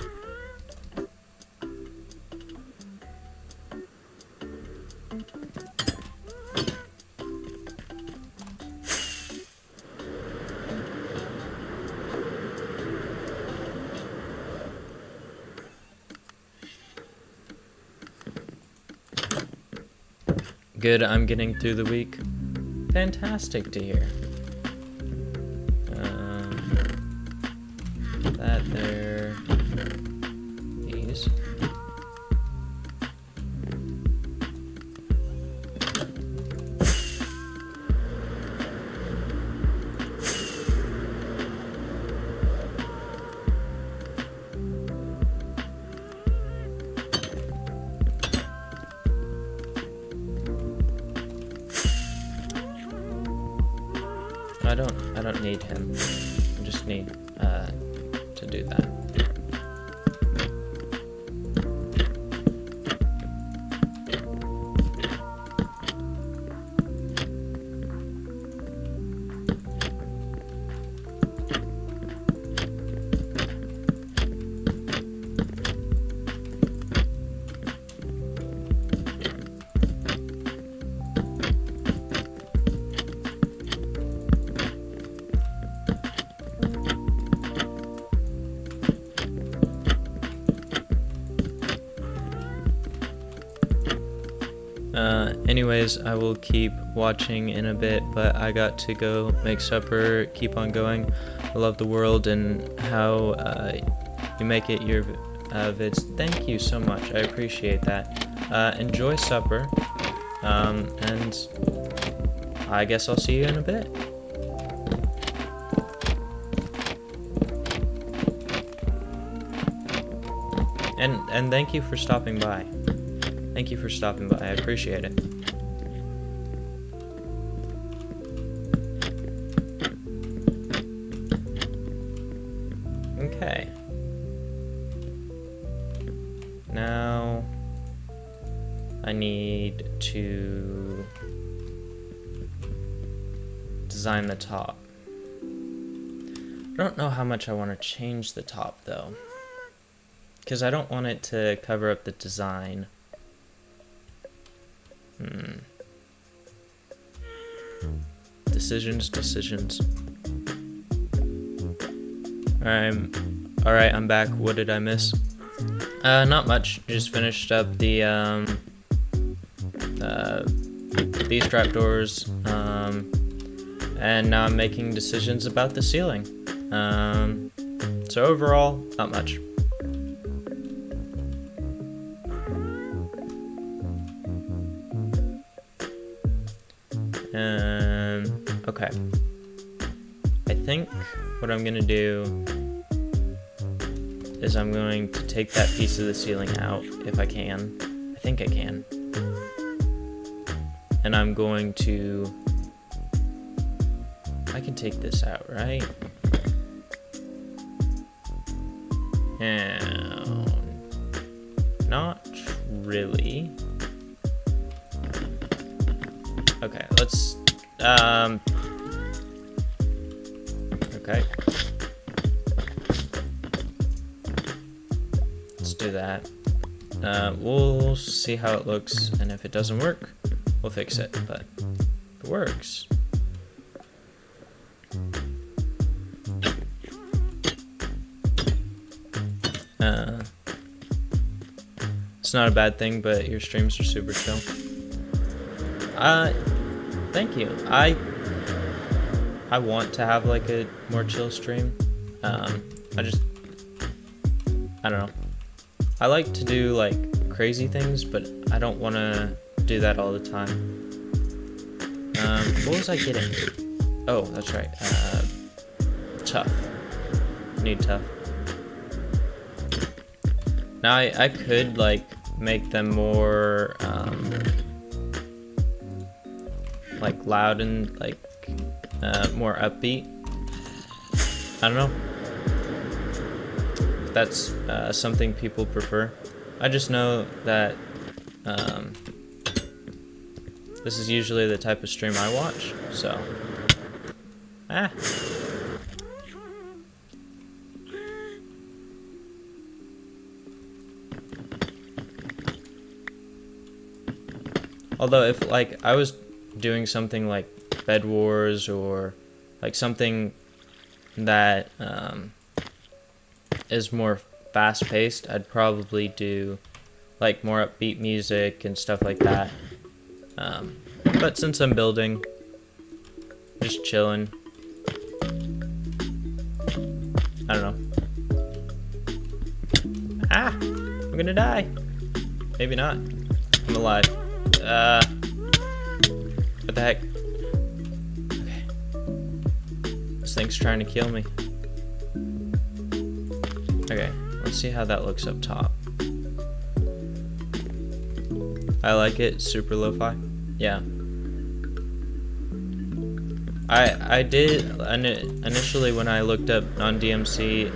Good, I'm getting through the week. Fantastic to hear. That there. These. I don't need him. I just need to do that. Anyways, I will keep watching in a bit, but I got to go make supper, keep on going. I love the world and how you make it your vids. Thank you so much, I appreciate that. Enjoy supper, and I guess I'll see you in a bit. And thank you for stopping by. Thank you for stopping by, I appreciate it. Okay. Now I need to design the top. I don't know how much I want to change the top though, because I don't want it to cover up the design. Decisions. Alright, I'm back. What did I miss? Not much. Just finished up the these trapdoors, and now I'm making decisions about the ceiling. So overall, not much. Okay. I think what I'm gonna do is I'm going to take that piece of the ceiling out, if I can. I think I can. And I'm going to... I can take this out, right? No. Not really. Okay, let's... Okay. Let's do that. We'll see how it looks, and if it doesn't work, we'll fix it, but if it works... it's not a bad thing, but your streams are super chill. Thank you. I want to have like a more chill stream. I don't know. I like to do like crazy things, but I don't want to do that all the time. What was I getting? Oh, that's right. Tough. Need tough. Now I could like make them more like loud and like more upbeat. I don't know. That's something people prefer. I just know that this is usually the type of stream I watch, so although if like I was doing something like Bed Wars or like something that is more fast-paced, I'd probably do like more upbeat music and stuff like that. But since I'm building, just chilling, I don't know. I'm gonna die. Maybe not. I'm alive. What the heck? Okay. This thing's trying to kill me. Okay, let's see how that looks up top. I like it, super lo-fi. Yeah. I did initially when I looked up non-DMC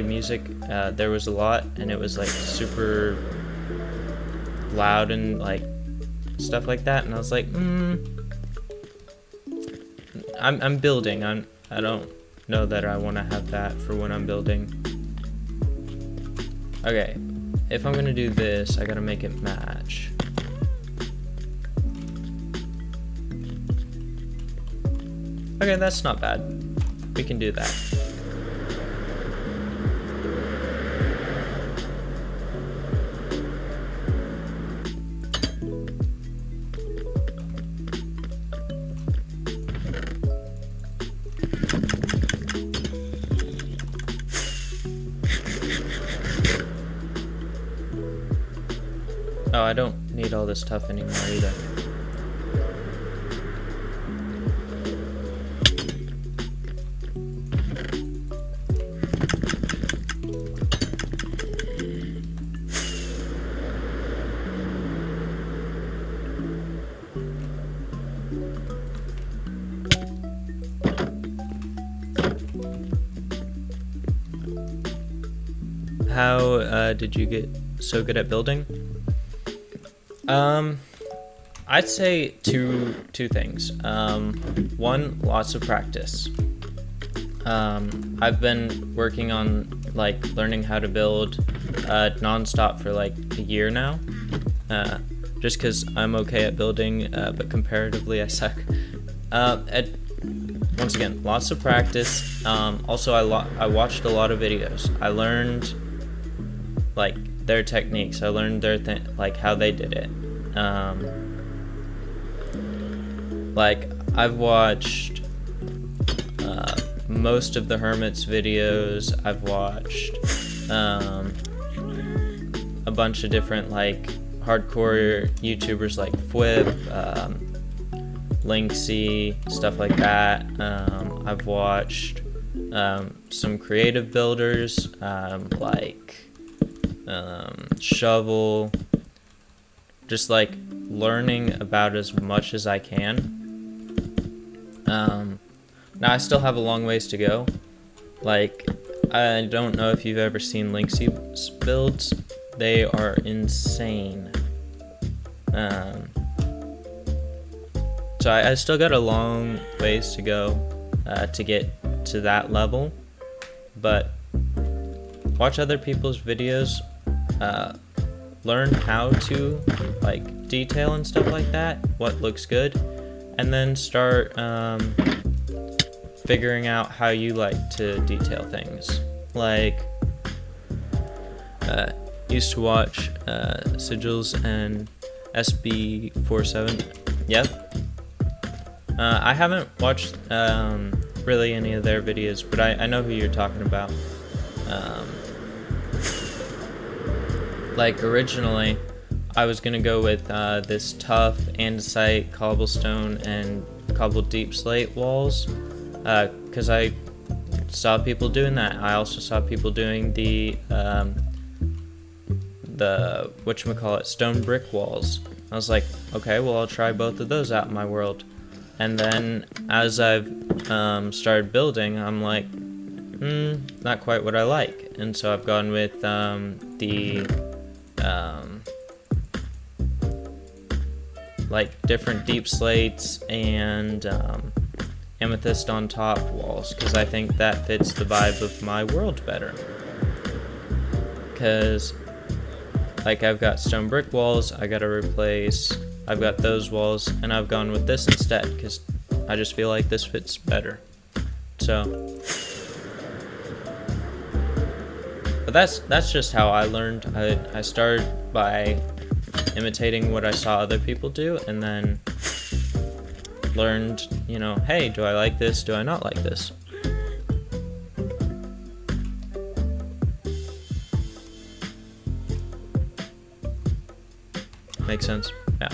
music, there was a lot, and it was like super loud and like stuff like that, and I was like, I'm building. I don't know that I want to have that for when I'm building. Okay, if I'm gonna do this, I gotta make it match. Okay, that's not bad. We can do that. Oh, I don't need all this stuff anymore either. How did you get so good at building? I'd say two things. One, lots of practice. I've been working on like learning how to build non-stop for like a year now. Just because I'm okay at building, but comparatively I suck. Once again, lots of practice. Also, I watched a lot of videos. I learned like their techniques. I learned their like how they did it. Like I've watched most of the Hermit's videos. I've watched a bunch of different like hardcore YouTubers like Fwip, Linksy, stuff like that. I've watched some creative builders like Shovel, just like learning about as much as I can. Now I still have a long ways to go. Like, I don't know if you've ever seen Linksy's builds. They are insane. So I still got a long ways to go to get to that level, but watch other people's videos, learn how to like detail and stuff like that, what looks good, and then start figuring out how you like to detail things. Like used to watch Sigils and SB47. Yep. I haven't watched really any of their videos, but I know who you're talking about. Like originally, I was gonna go with this tough andesite, cobblestone, and cobbled deep slate walls, because I saw people doing that. I also saw people doing the whatchamacallit, stone brick walls. I was like, okay, well I'll try both of those out in my world. And then as I've started building, I'm like, not quite what I like. And so I've gone with the like different deep slates and amethyst on top walls, because I think that fits the vibe of my world better. Because like I've got stone brick walls, I gotta replace, I've got those walls, and I've gone with this instead because I just feel like this fits better. So, but that's just how I learned. I started by imitating what I saw other people do, and then learned, you know, hey, do I like this? Do I not like this? Makes sense? Yeah.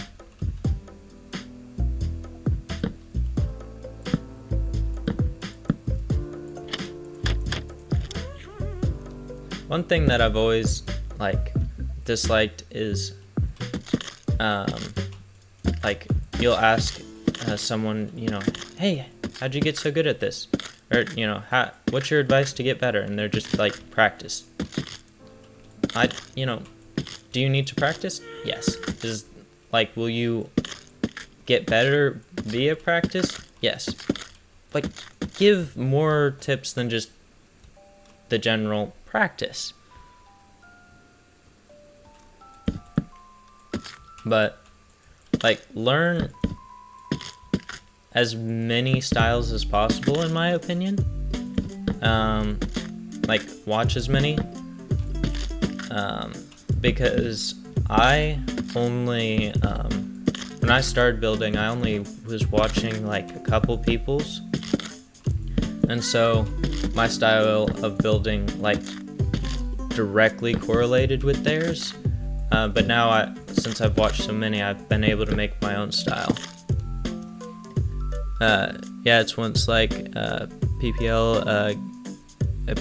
One thing that I've always like disliked is like you'll ask someone, you know, hey, how'd you get so good at this? Or, you know, what's your advice to get better? And they're just like, practice. You know, do you need to practice? Yes. Like, will you get better via practice? Yes. Like, give more tips than just the general practice. But, like, learn as many styles as possible, in my opinion. Like, watch as many. Because I only, when I started building, I only was watching like a couple people's. And so my style of building like directly correlated with theirs. But now since I've watched so many, I've been able to make my own style. Yeah, it's once like PPL,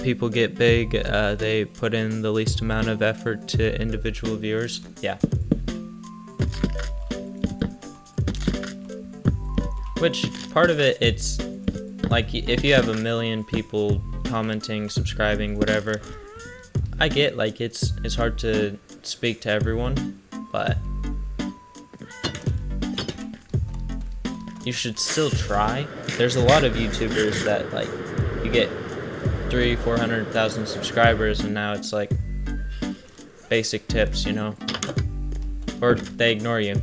people get big, they put in the least amount of effort to individual viewers. Yeah. Which, part of it, it's like, if you have 1 million people commenting, subscribing, whatever, I get, like, it's hard to speak to everyone, but you should still try. There's a lot of YouTubers that, like, you get 300,000-400,000 subscribers, and now it's like basic tips, you know, or they ignore you.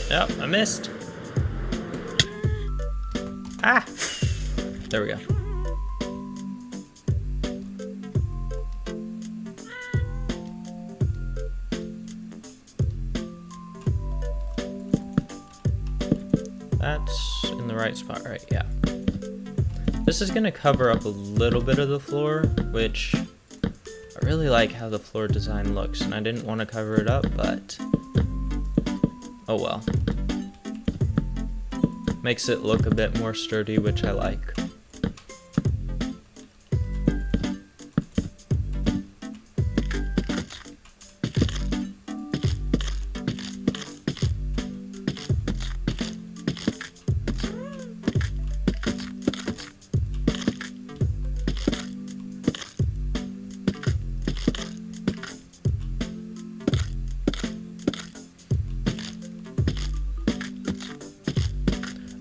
Yep, I missed. Ah! There we go. That's in the right spot, right? Yeah. This is gonna cover up a little bit of the floor, which I really like how the floor design looks, and I didn't want to cover it up, but oh well. Makes it look a bit more sturdy, which I like.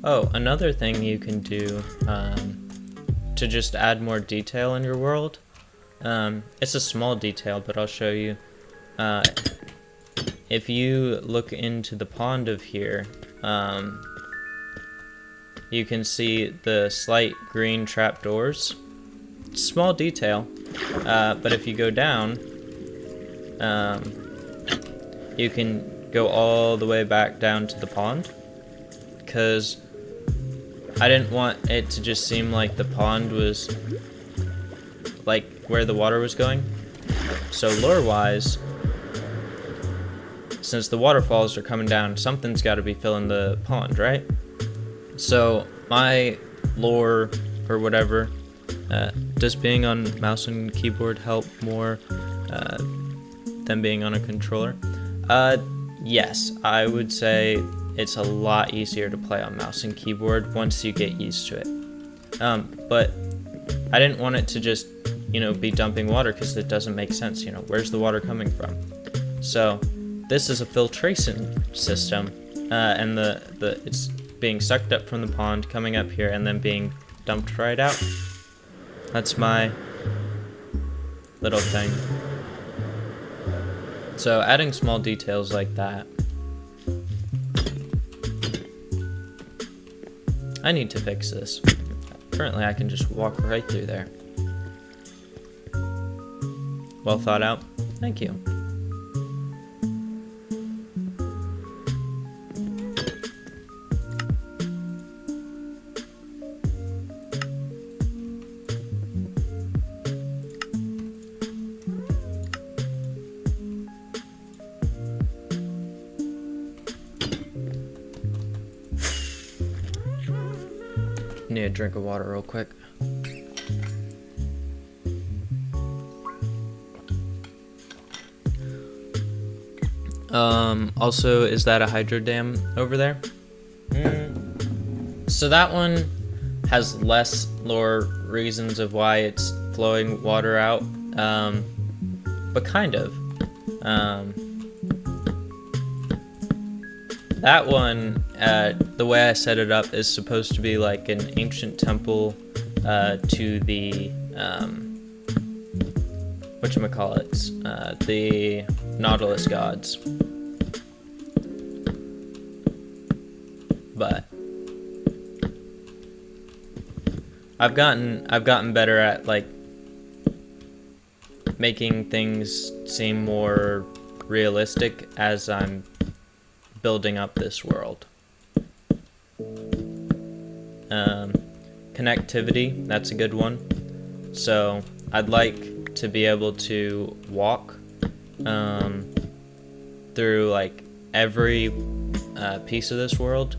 Oh, another thing you can do to just add more detail in your world, It's a small detail, but I'll show you. If you look into the pond of here, you can see the slight green trapdoors. Small detail, but if you go down, you can go all the way back down to the pond, because I didn't want it to just seem like the pond was like where the water was going. So lore-wise, since the waterfalls are coming down, something's got to be filling the pond, right? So my lore or whatever, does being on mouse and keyboard help more than being on a controller? Yes, I would say it's a lot easier to play on mouse and keyboard once you get used to it. But I didn't want it to just, be dumping water, because it doesn't make sense. Where's the water coming from? So this is a filtration system, and it's being sucked up from the pond, coming up here, and then being dumped right out. That's my little thing. So adding small details like that. I need to fix this. Currently I can just walk right through there. Well thought out. Thank you. Need a drink of water real quick. Also, is that a hydro dam over there? So that one has less lore reasons of why it's flowing water out, but kind of. That one, the way I set it up, is supposed to be like an ancient temple to the, whatchamacallits, the Nautilus gods. But I've gotten better at like making things seem more realistic as I'm building up this world. Connectivity, that's a good one. So I'd like to be able to walk through like every piece of this world.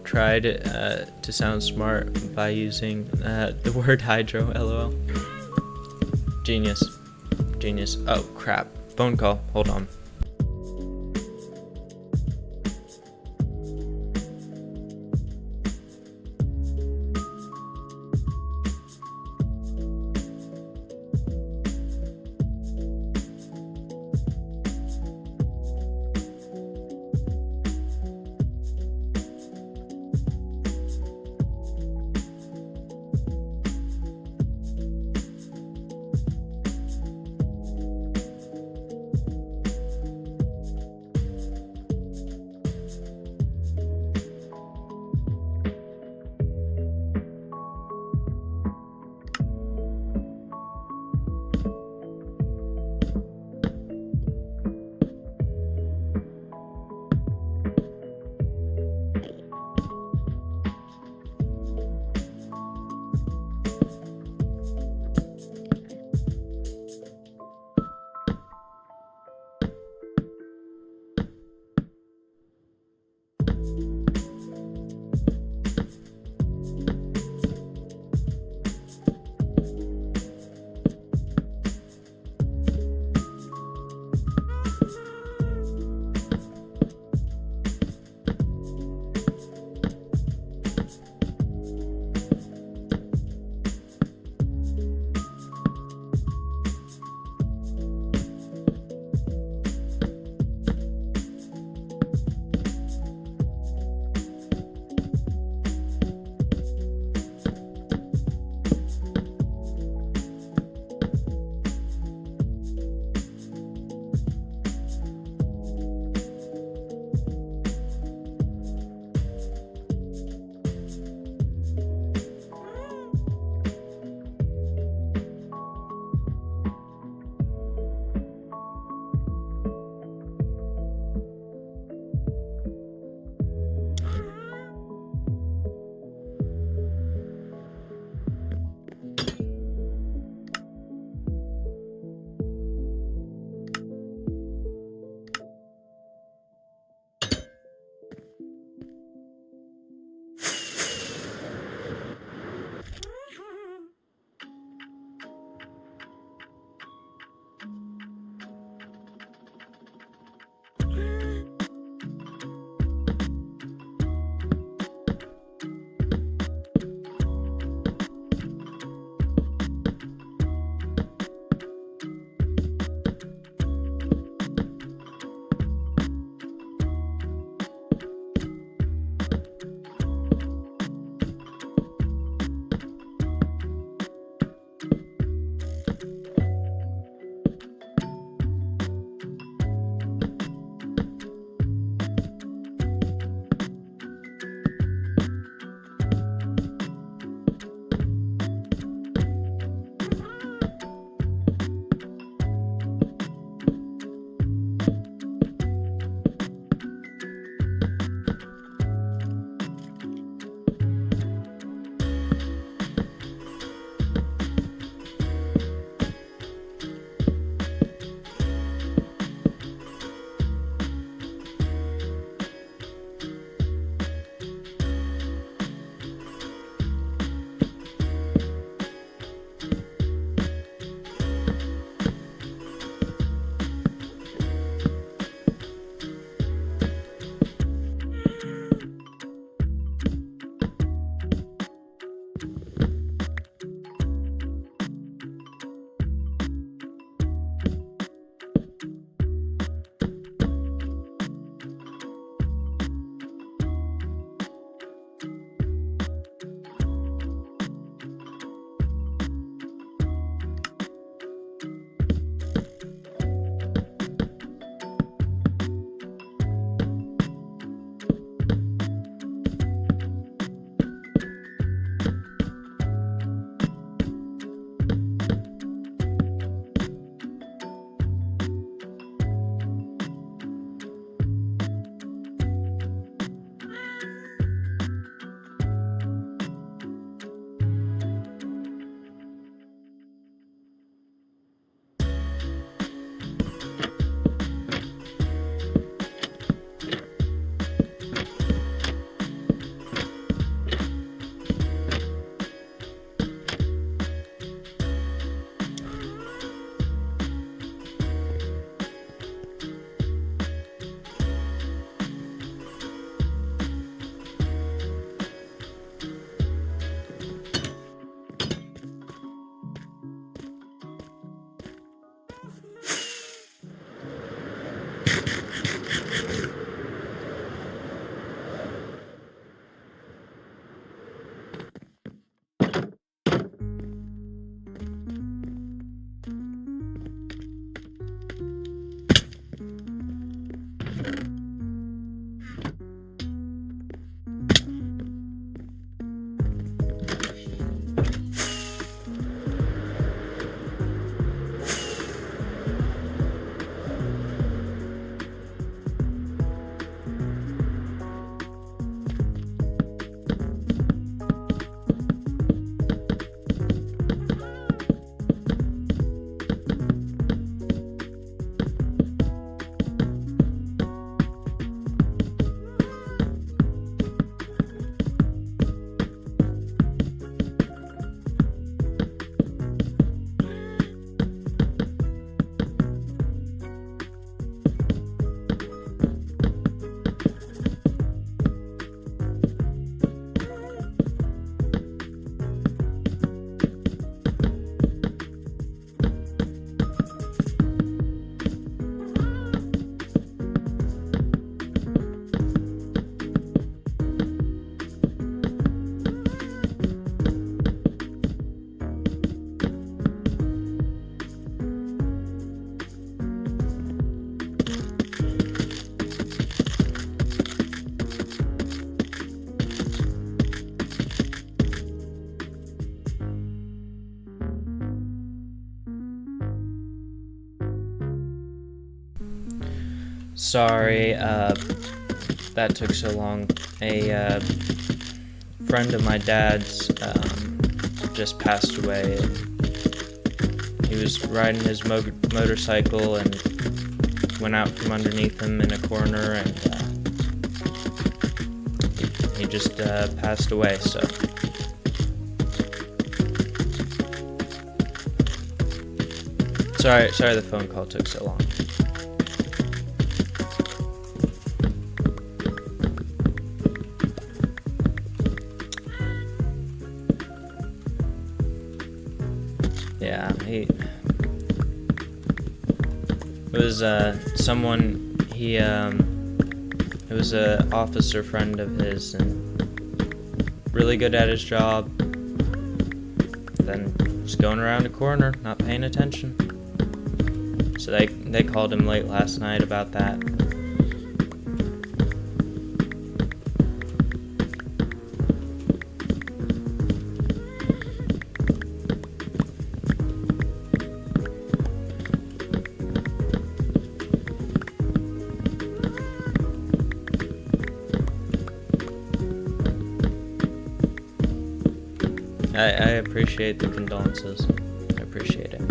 Tried to sound smart by using the word hydro, lol. Genius. Oh crap, phone call, hold on. Sorry, that took so long. A friend of my dad's just passed away. He was riding his motorcycle and went out from underneath him in a corner, and he just passed away, so. Sorry the phone call took so long. Yeah, it was it was a officer friend of his, and really good at his job, then just going around a corner, not paying attention. So they called him late last night about that. I appreciate the condolences. I appreciate it.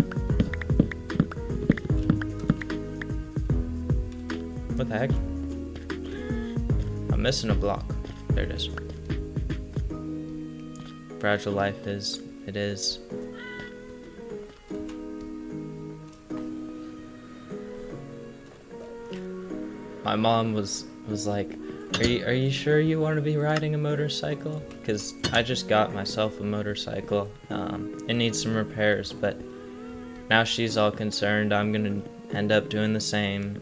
What the heck? I'm missing a block. There it is. Fragile life is. It is. My mom was like, Are you sure you want to be riding a motorcycle? Because I just got myself a motorcycle. It needs some repairs, but now she's all concerned I'm gonna end up doing the same.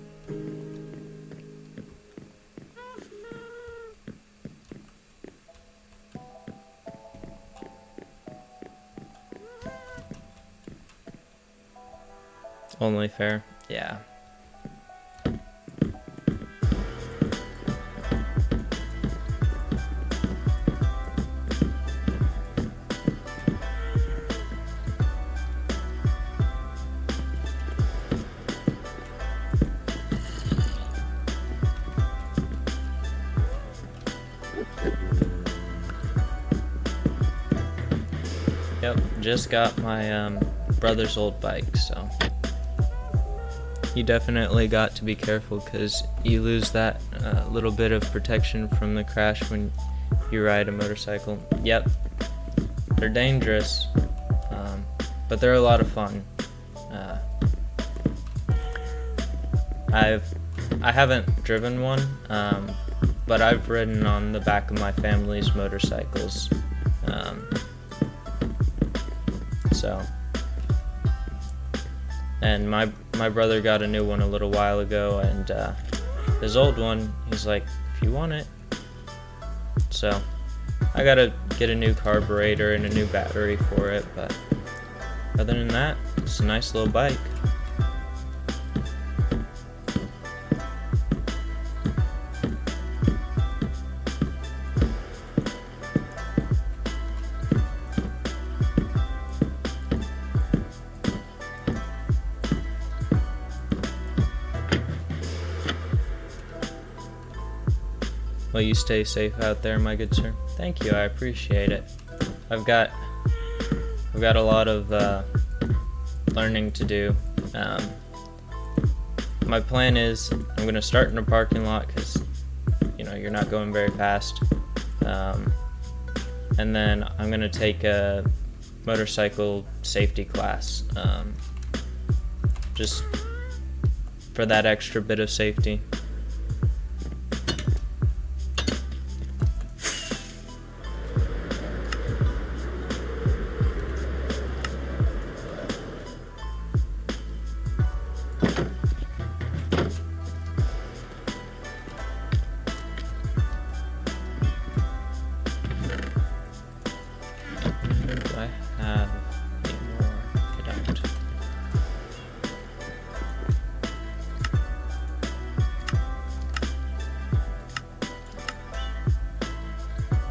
Only fair? Yeah. Yep, just got my brother's old bike, so you definitely got to be careful, because you lose that little bit of protection from the crash when you ride a motorcycle. Yep, they're dangerous, but they're a lot of fun. I haven't driven one, but I've ridden on the back of my family's motorcycles. And my brother got a new one a little while ago, and his old one, he's like, if you want it. So I gotta get a new carburetor and a new battery for it, but other than that, it's a nice little bike. Well, you stay safe out there, my good sir. Thank you, I appreciate it. I've got a lot of learning to do. My plan is I'm gonna start in a parking lot, because you're not going very fast, and then I'm gonna take a motorcycle safety class, just for that extra bit of safety.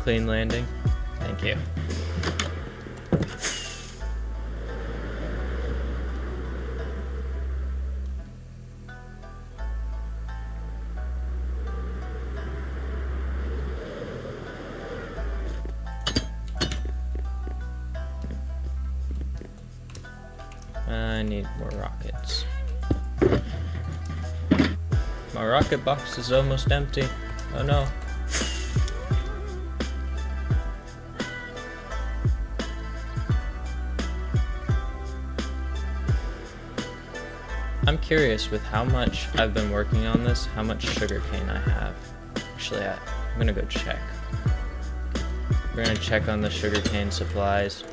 Clean landing. Thank you. need more rockets. My rocket box is almost empty. Oh no. I'm curious with how much I've been working on this, how much sugarcane I have. Actually, I'm gonna go check. We're gonna check on the sugarcane supplies.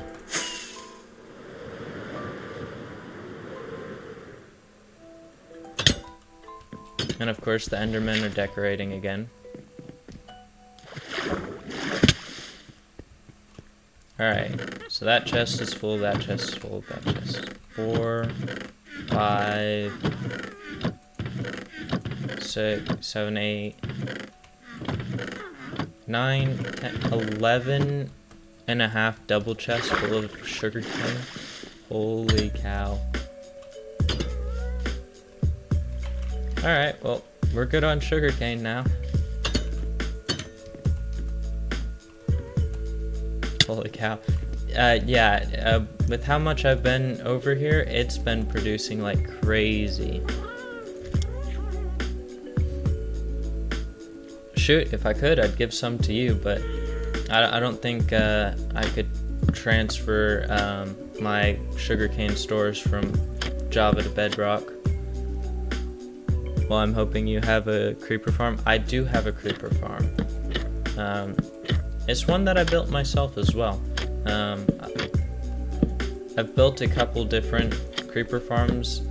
And of course the Endermen are decorating again. Alright, so that chest is full, that chest is full, that chest is 4, 5, 6, 7, 8, 9, 10, 11 and a half double chests full of sugarcane. Holy cow. Alright, well, we're good on sugarcane now. Holy cow. With how much I've been over here, it's been producing like crazy. Shoot, if I could, I'd give some to you, but I don't think I could transfer my sugarcane stores from Java to Bedrock. Well, I'm hoping you have a creeper farm. I do have a creeper farm. It's one that I built myself as well. I've built a couple different creeper farms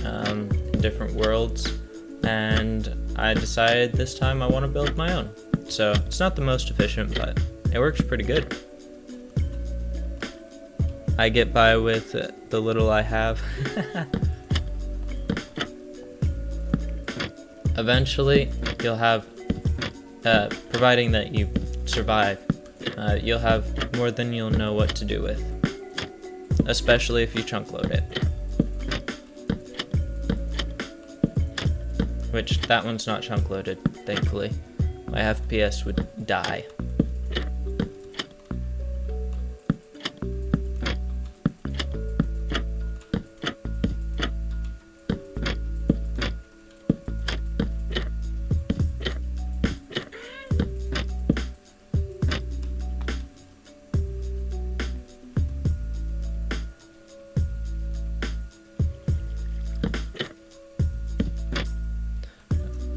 in different worlds, and I decided this time I want to build my own. So it's not the most efficient, but it works pretty good. I get by with the little I have. Eventually, you'll have, providing that you survive, you'll have more than you'll know what to do with. Especially if you chunk load it. Which, that one's not chunk loaded, thankfully. My FPS would die.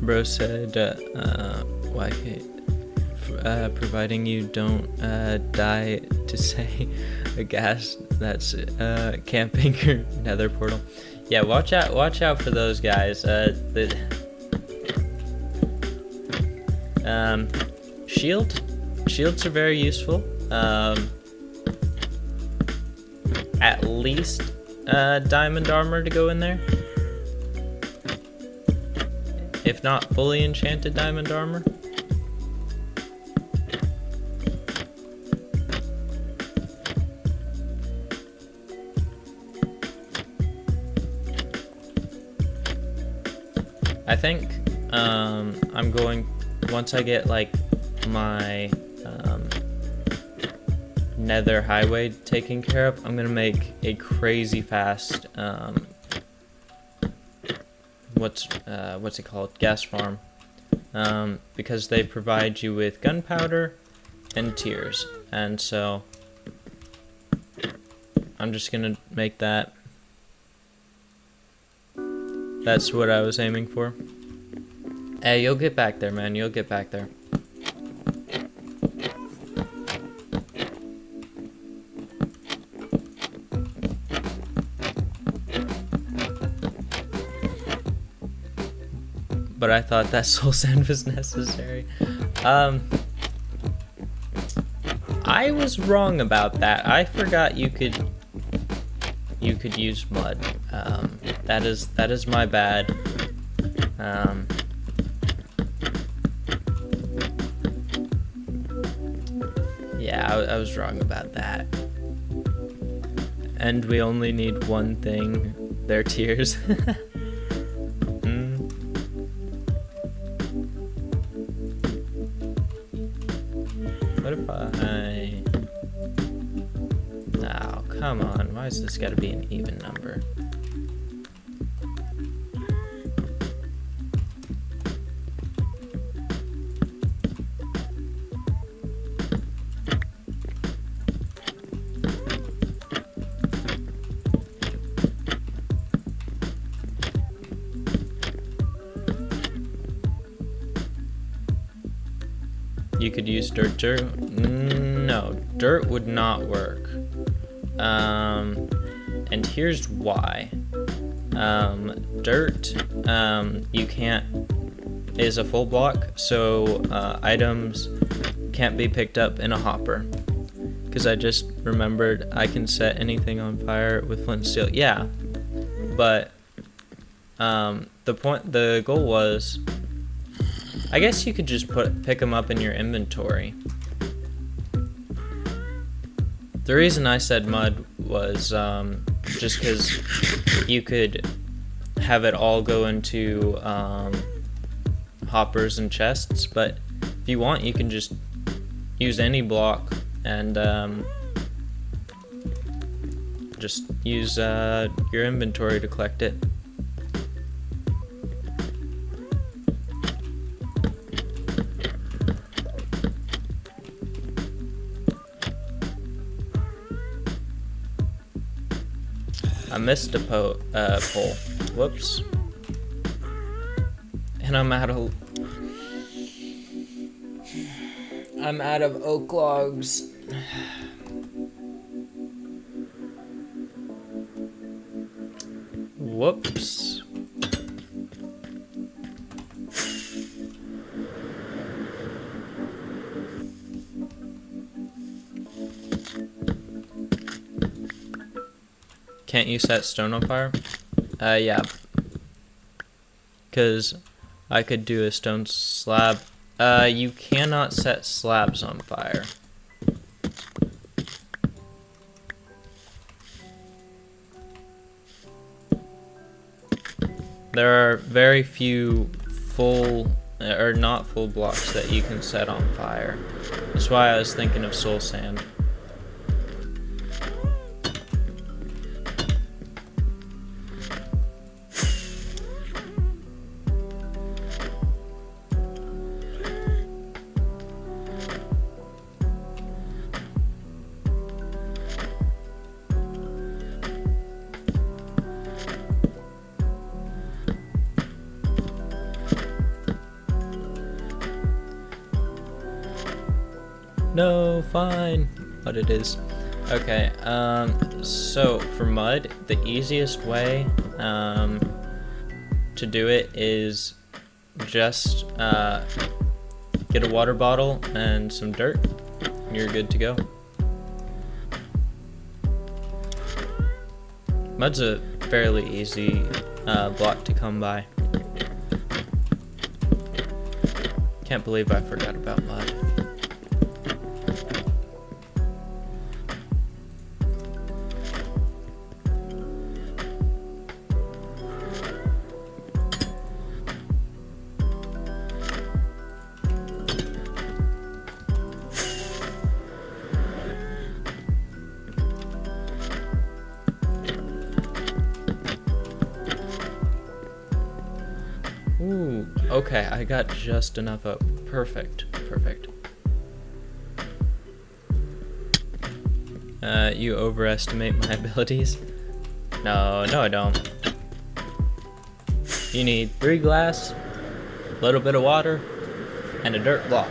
Bro said, why can't, providing you don't die to say a gas that's camping your nether portal. Yeah, watch out for those guys. Shields are very useful. At least diamond armor to go in there. If not fully enchanted diamond armor. I think I'm going, once I get like my nether highway taken care of, I'm gonna make a crazy fast what's it called? Gas farm. Because they provide you with gunpowder and tiers. And so I'm just gonna make that. That's what I was aiming for. Hey, you'll get back there, man. You'll get back there. But I thought that soul sand was necessary. I was wrong about that. I forgot you could use mud. That is my bad. Yeah, I was wrong about that. And we only need one thing. Their tears. What if I... Oh, come on. Why is this gotta be an even number? you could use dirt. No, dirt would not work. And here's why. Dirt, you can't, is a full block, so items can't be picked up in a hopper. Because I just remembered I can set anything on fire with flint and steel. Yeah, but the goal was, I guess you could just pick them up in your inventory. The reason I said mud was just because you could have it all go into hoppers and chests, but if you want, you can just use any block and just use your inventory to collect it. I missed a pole. Whoops. And I'm out of oak logs. Whoops. Can't you set stone on fire? Yeah. Because I could do a stone slab. You cannot set slabs on fire. There are very few full or not full blocks that you can set on fire. That's why I was thinking of soul sand. No, fine. But it is. Okay, so for mud, the easiest way to do it is just get a water bottle and some dirt, and you're good to go. Mud's a fairly easy block to come by. Can't believe I forgot about mud. Ooh, okay, I got just enough up. Perfect, perfect. You overestimate my abilities? No, I don't. You need 3 glass, a little bit of water, and a dirt block.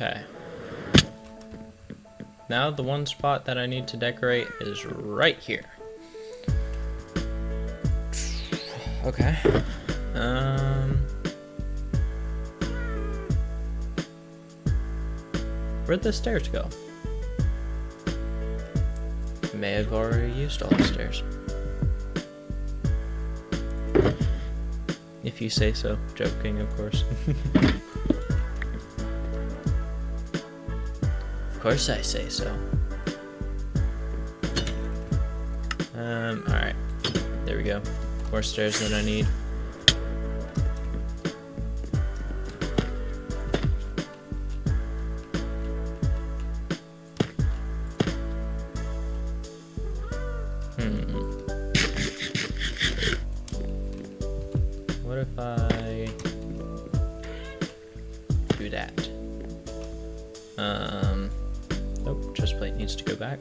Okay. Now the one spot that I need to decorate is right here. Okay. Where'd the stairs go? May have already used all the stairs. If you say so. Joking, of course. Of course I say so. Alright. There we go. More stairs than I need. What if I do that? Oh, chest plate needs to go back.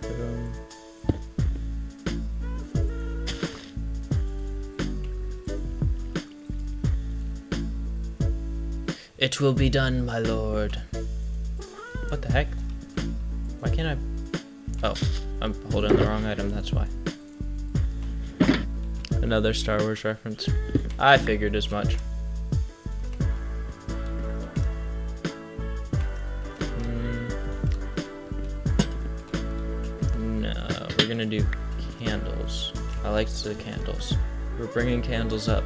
Boom. It will be done, my lord. What the heck? Why can't I? Oh, I'm holding the wrong item, that's why. Another Star Wars reference. I figured as much. No, we're gonna do candles. I like the candles. We're bringing candles up.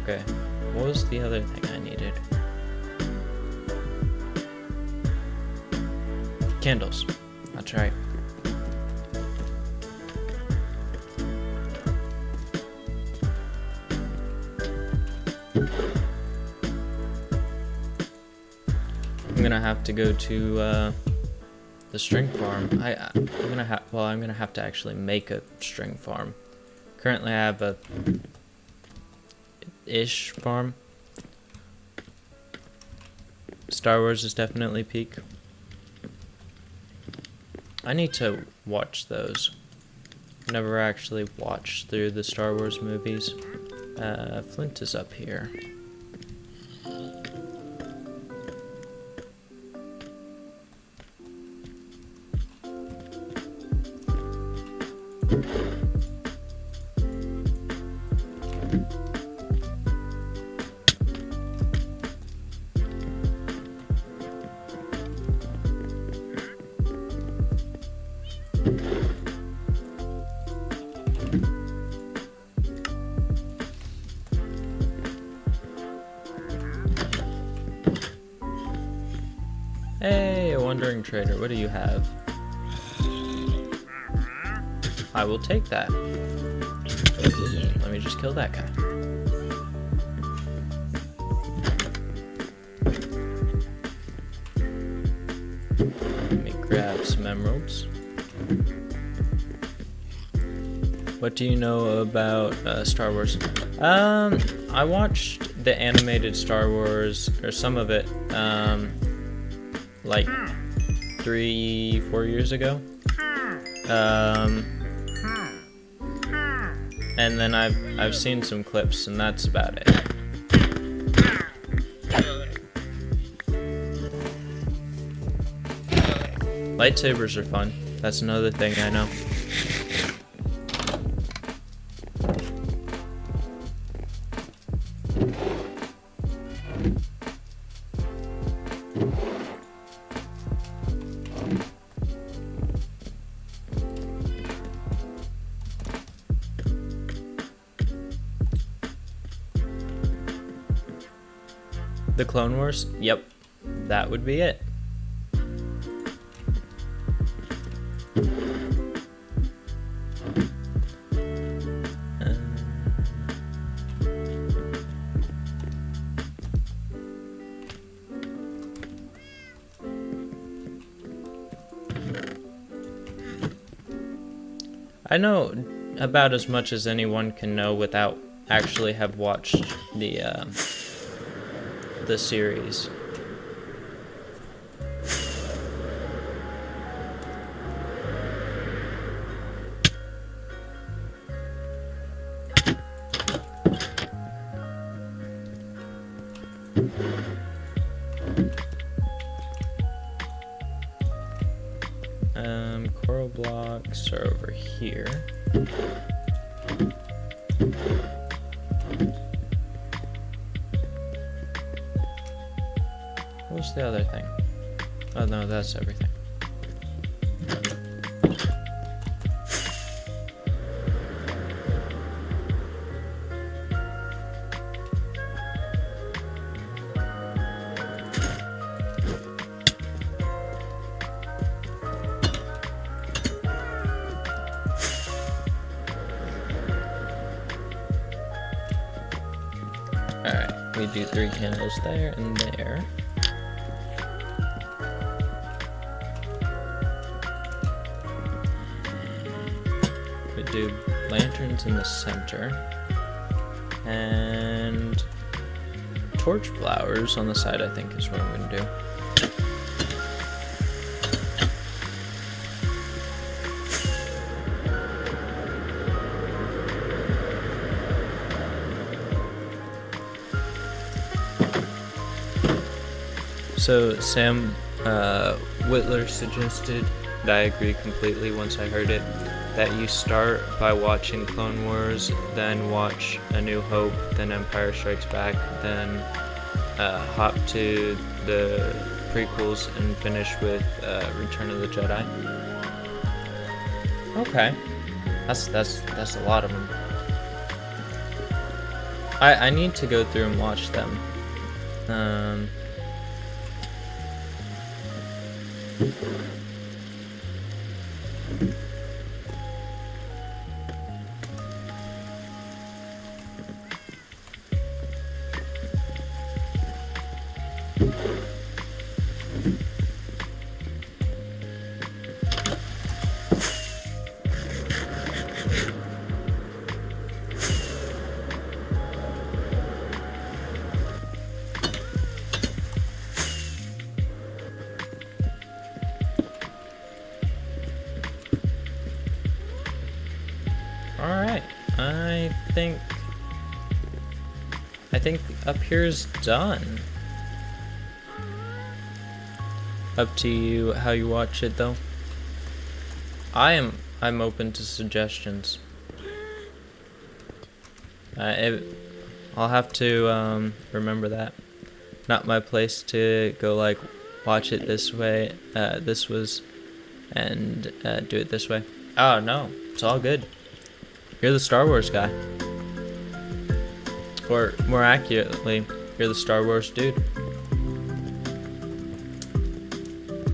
Okay. What was the other thing I needed? Candles. That's right. I'm gonna have to go to the string farm. I'm gonna have to actually make a string farm. Currently, I have a ish farm. Star Wars is definitely peak. I need to watch those. Never actually watched through the Star Wars movies. Flint is up here. Hey, a wandering trader, what do you have? I will take that. Let me just kill that guy. Let me grab some emeralds. What do you know about Star Wars? I watched the animated Star Wars, or some of it, like 3-4 years ago. And then I've seen some clips, and that's about it. Lightsabers are fun. That's another thing I know. The Clone Wars? Yep, that would be it. I know about as much as anyone can know without actually have watched the series. blocks are over here. What's the other thing? Oh no, that's everything. Alright, we do 3 candles there and there. We do lanterns in the center. And torch flowers on the side, I think, is what I'm going to do. So Sam Whitler suggested, and I agree completely once I heard it, that you start by watching Clone Wars, then watch A New Hope, then Empire Strikes Back, then hop to the prequels and finish with Return of the Jedi. Okay, that's a lot of them. I need to go through and watch them. Alright, I think up here's done. Up to you how you watch it though. I'm open to suggestions. I'll have to remember that. Not my place to go like watch it this way, and do it this way. Oh no, it's all good. You're the Star Wars guy. Or more accurately, you're the Star Wars dude.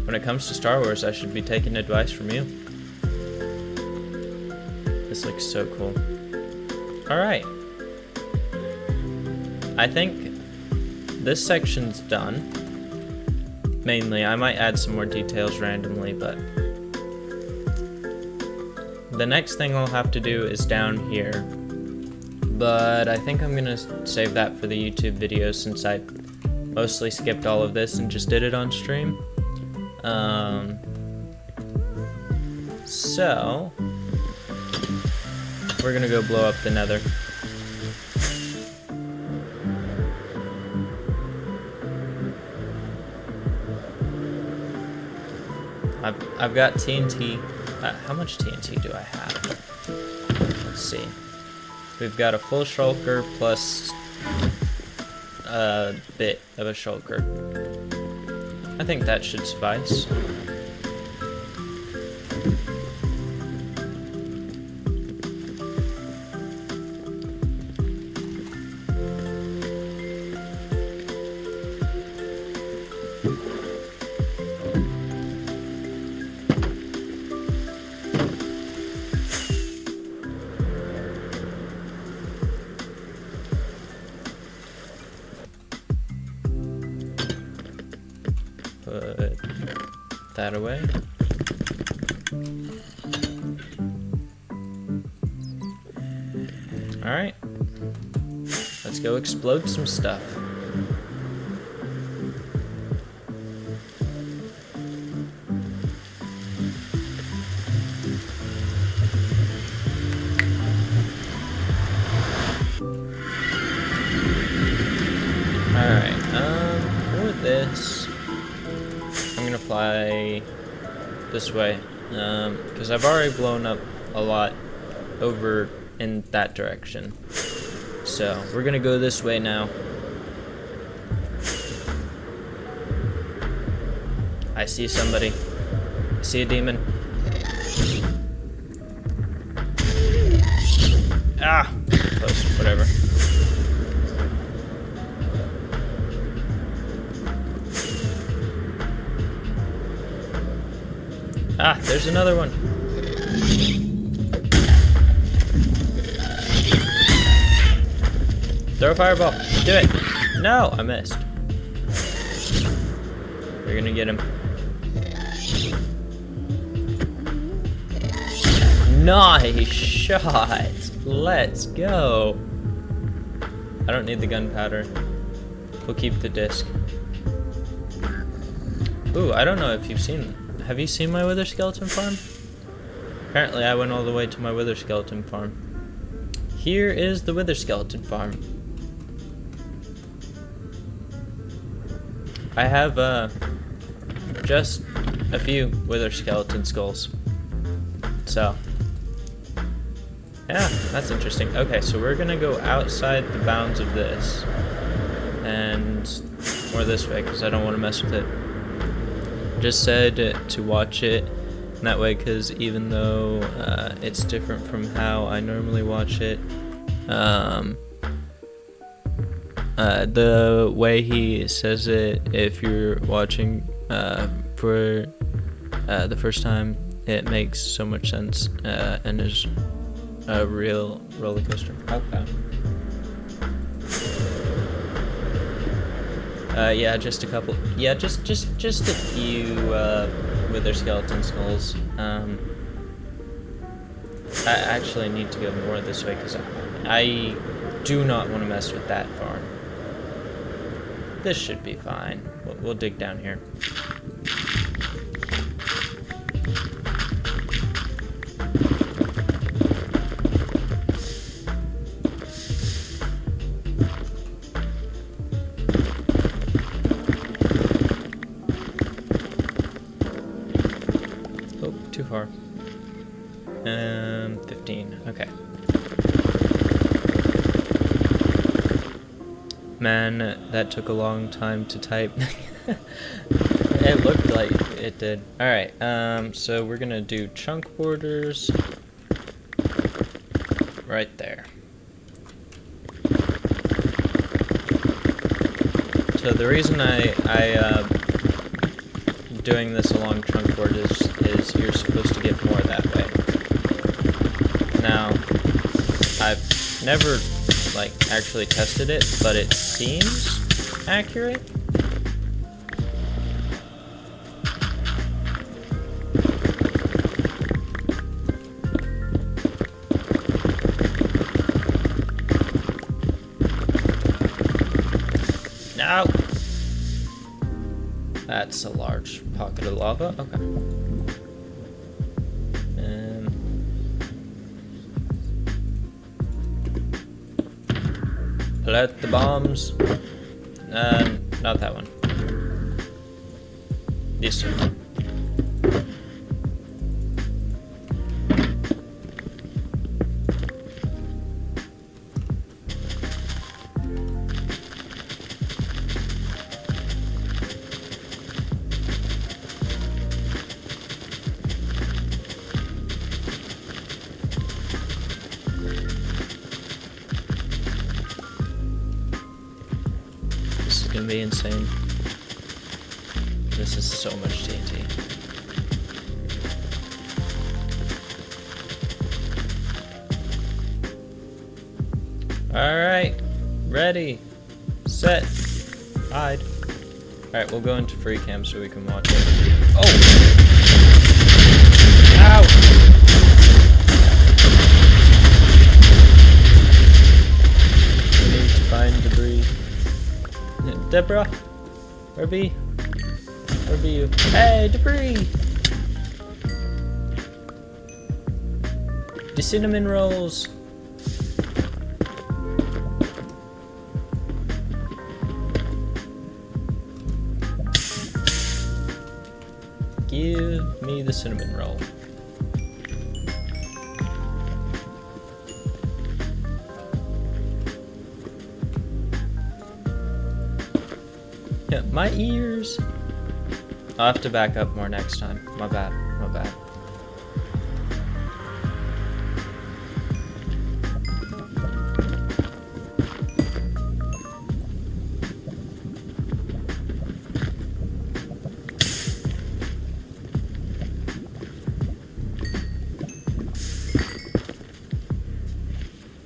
When it comes to Star Wars, I should be taking advice from you. This looks so cool. Alright. I think this section's done. Mainly, I might add some more details randomly, but the next thing I'll have to do is down here, but I think I'm gonna save that for the YouTube video since I mostly skipped all of this and just did it on stream. So we're gonna go blow up the Nether. I've got TNT. How much TNT do I have? Let's see. We've got a full shulker plus a bit of a shulker. I think that should suffice. Put that away. Alright. Let's go explode some stuff. Alright, for this, I'm gonna fly this way. because I've already blown up a lot over in that direction. So we're gonna go this way now. I see somebody. I see a demon. Ah! Close, whatever. Ah, there's another one. Throw a fireball. Do it. No, I missed. We're gonna get him. Nice shot. Let's go. I don't need the gunpowder. We'll keep the disc. Ooh, I don't know if you've seen. Have you seen my wither skeleton farm? Apparently, I went all the way to my wither skeleton farm. Here is the wither skeleton farm. I have just a few wither skeleton skulls. So, yeah, that's interesting. Okay, so we're gonna go outside the bounds of this and more this way because I don't want to mess with it. Just said to watch it in that way because even though it's different from how I normally watch it, the way he says it, if you're watching for the first time, it makes so much sense and is a real roller coaster. Okay. Yeah, just a couple. Yeah, just a few wither skeleton skulls. I actually need to go more this way because I do not want to mess with that farm. This should be fine. We'll dig down here. Oh, too far. 15. Okay. Man, that took a long time to type. It looked like it did. Alright, so we're gonna do chunk borders right there. So the reason I'm doing this along chunk borders is you're supposed to get more that way. Now, I've never actually tested it, but it seems accurate. No! That's a large pocket of lava. Okay. Plant the bombs. Not that one. This one. This is gonna be insane. This is so much TNT. Alright, ready, set, hide. Alright, we'll go into free cam so we can watch it. Oh! Ow! We need to find debris. Deborah? Where be? Where be you? Hey, debris! The cinnamon rolls! Give me the cinnamon roll. My ears. I'll have to back up more next time. My bad. My bad.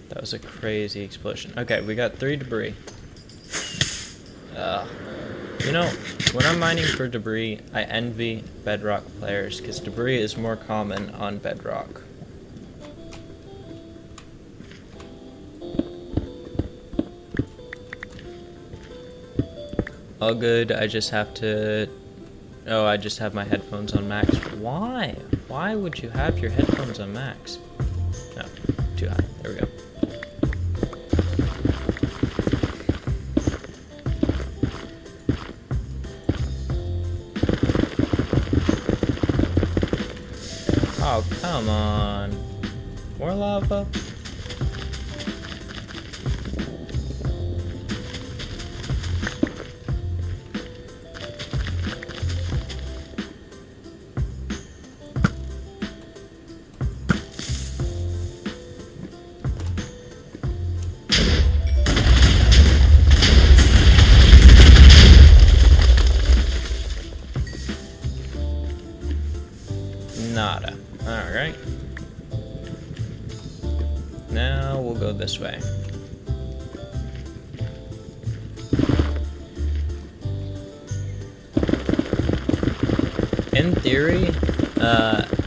That was a crazy explosion. Okay, we got 3 debris. You know, when I'm mining for debris, I envy bedrock players because debris is more common on bedrock. All good, I just have to... Oh, I just have my headphones on max. Why? Why would you have your headphones on max? No, too high. There we go. Oh, come on. More lava? Nada. Alright. Now we'll go this way. In theory,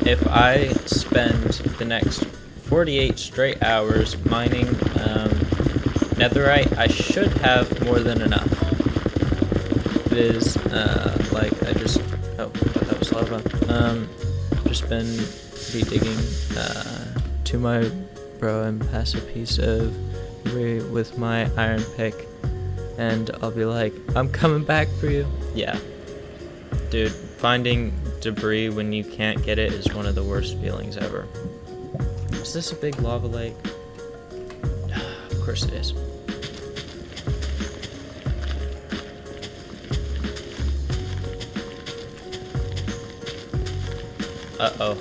if I spend the next 48 straight hours mining netherite, I should have more than enough. It is, like, I just... Oh, I thought that was lava. Just been digging to my bro and pass a piece of debris with my iron pick, and I'll be like, I'm coming back for you. Yeah, dude, finding debris when you can't get it is one of the worst feelings ever. Is this a big lava lake? Of course it is. Uh-oh.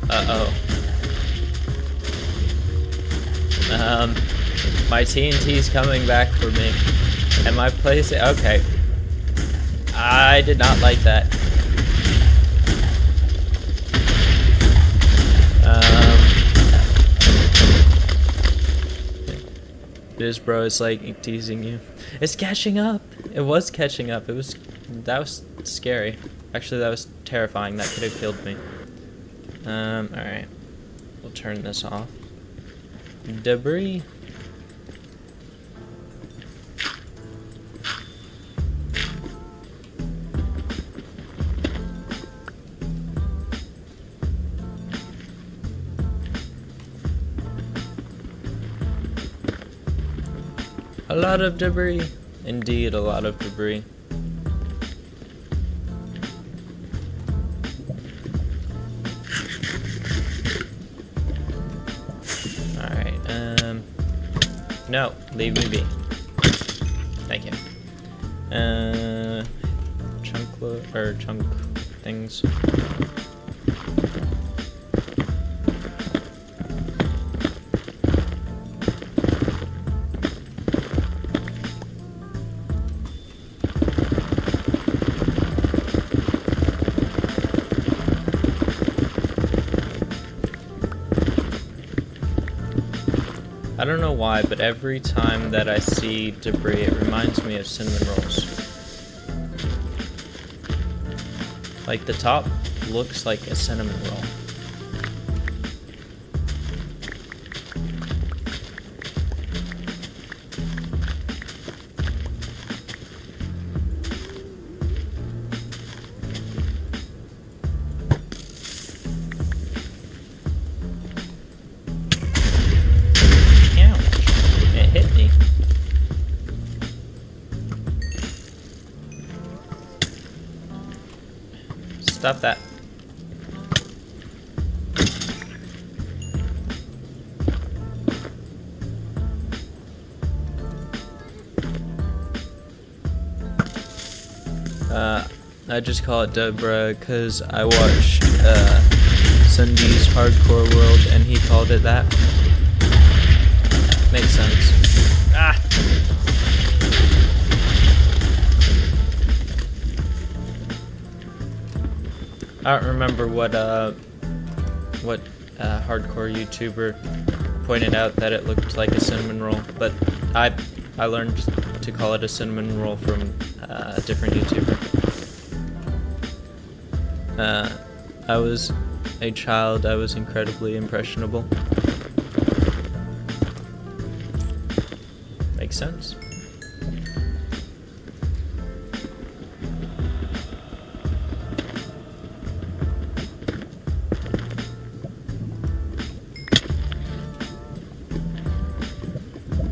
Uh-oh. My TNT's coming back for me. And my place... Okay. I did not like that. This bro is like teasing you. It's catching up. It was catching up. That was scary. Actually, that was terrifying. That could have killed me. Alright. We'll turn this off. Debris. A lot of debris. Indeed, a lot of debris. No, leave me be. Thank you. Chunk things. I don't know why, but every time that I see debris, it reminds me of cinnamon rolls. Like, the top looks like a cinnamon roll. Stop that. I just call it Deborah because I watched Sunday's Hardcore World and he called it that. Makes sense. Ah! I don't remember what hardcore YouTuber pointed out that it looked like a cinnamon roll, but I learned to call it a cinnamon roll from a different YouTuber. I was a child, I was incredibly impressionable. Makes sense.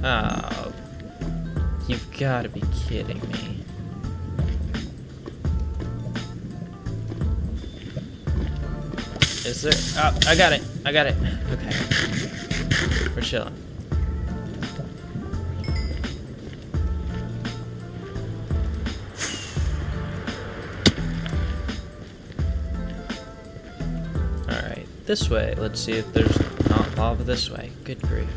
Oh, you've got to be kidding me. Is there? Oh, I got it. I got it. Okay. We're chilling. Alright, this way. Let's see if there's not lava this way. Good grief.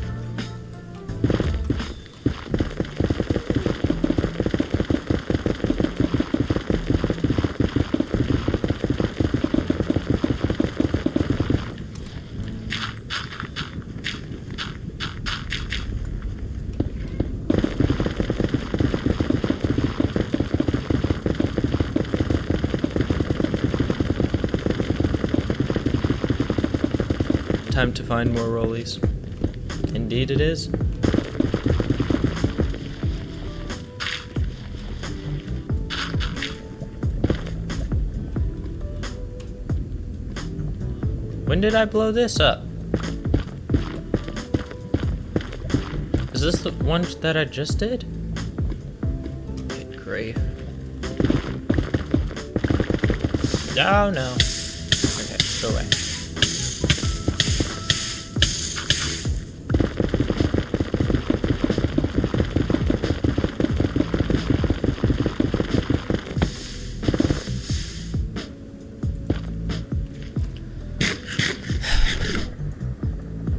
Time to find more rollies. Indeed it is. When did I blow this up? Is this the one that I just did? Good grief. Oh no. Okay, go away.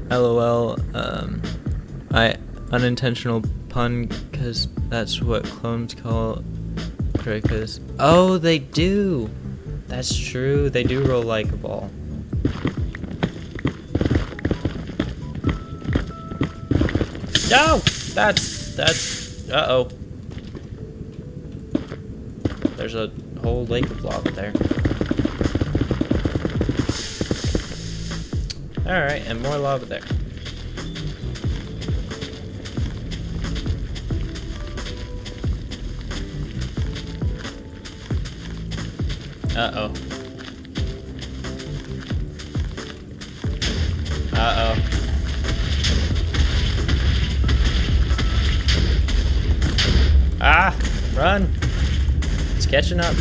LOL, unintentional pun, because that's what clones call Dracos. Oh, they do! That's true, they do roll like a ball. No! That's, uh-oh. There's a whole lake of lava there. Alright, and more lava there. Uh-oh. Uh-oh. Ah! Run! It's catching up.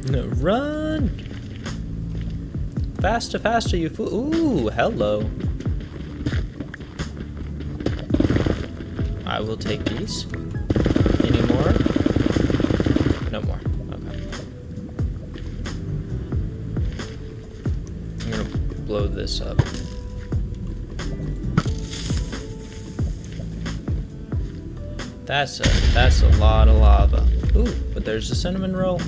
No, run! Faster, faster, you fool! Ooh, hello. I will take these. Any more? No more. Okay. I'm gonna blow this up. That's a lot of lava. Ooh, but there's a cinnamon roll.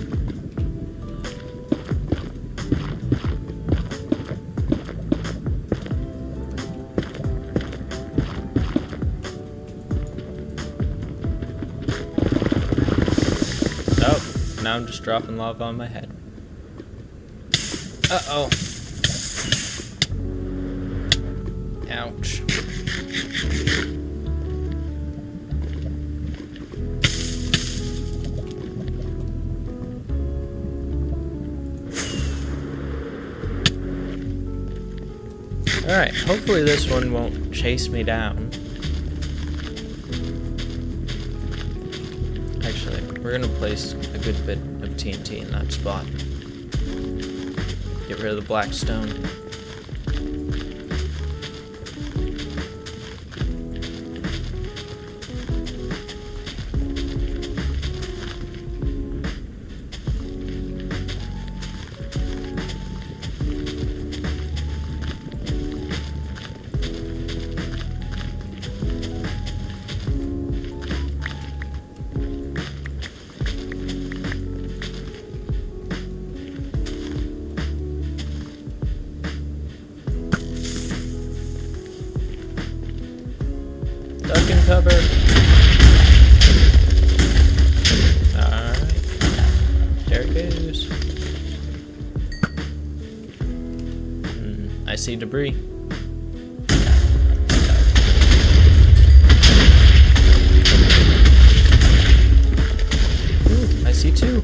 Now I'm just dropping lava on my head. Uh-oh. Ouch. Alright, hopefully this one won't chase me down. Actually, we're gonna place a good bit of put TNT in that spot. Get rid of the black stone. Duck and cover. Alright. There it goes. I see debris. Ooh, I see two.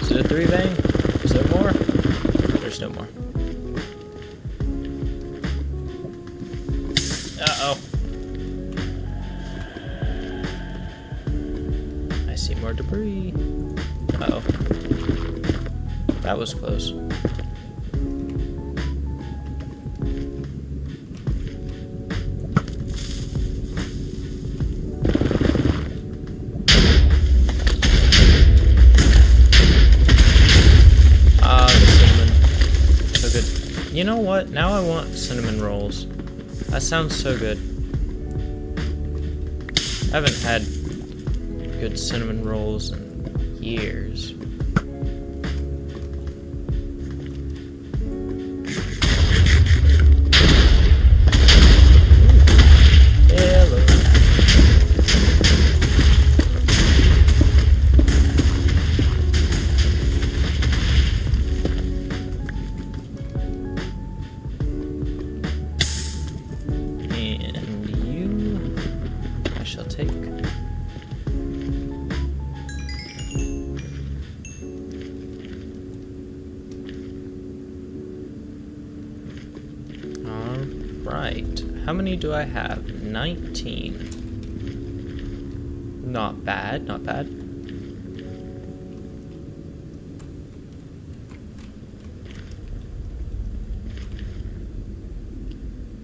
Is it a three vein? Is there more? There's no more. Uh-oh. I see more debris. Uh-oh. That was close. You know what? Now I want cinnamon rolls. That sounds so good. I haven't had good cinnamon rolls in years. Hello. Take. Alright. How many do I have? 19. Not bad, not bad.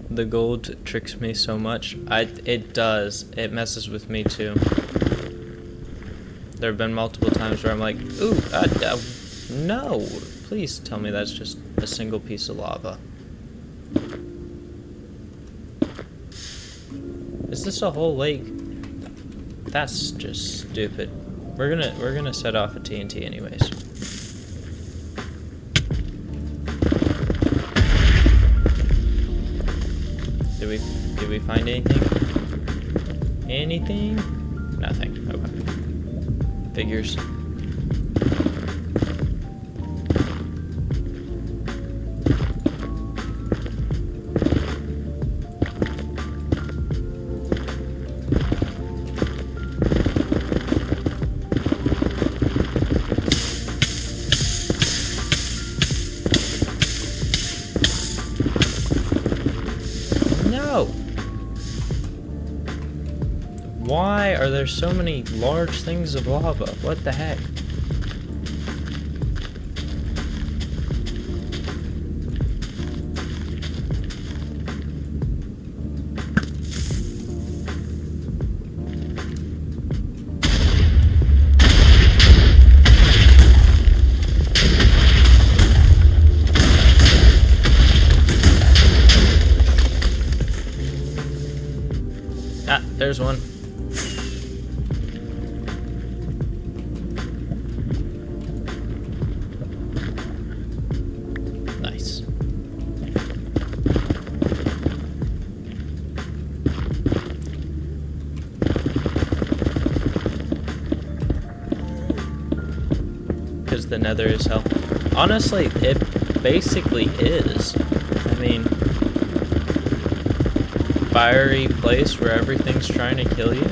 The gold tricks me so much. It does. It messes with me too. There have been multiple times where I'm like, ooh, no. Please tell me that's just a single piece of lava. Is this a whole lake? That's just stupid. We're gonna set off a TNT anyways. Did we find anything? Anything? Nothing. Okay. Figures. Why are there so many large things of lava? What the heck? Ah, there's one. Nice. Because the nether is hell. Honestly, it basically is. I mean, fiery place where everything's trying to kill you.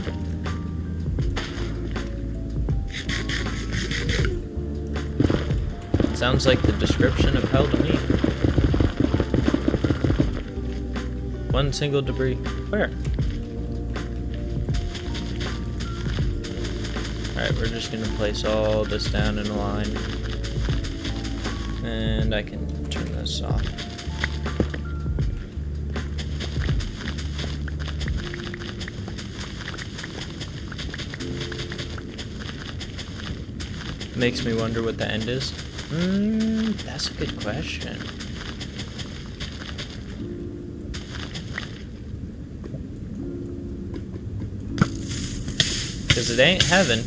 Sounds like the description of hell to me. One single debris. Where? Alright, we're just gonna place all this down in a line. And I can turn this off. Makes me wonder what the end is. That's a good question. Because it ain't heaven.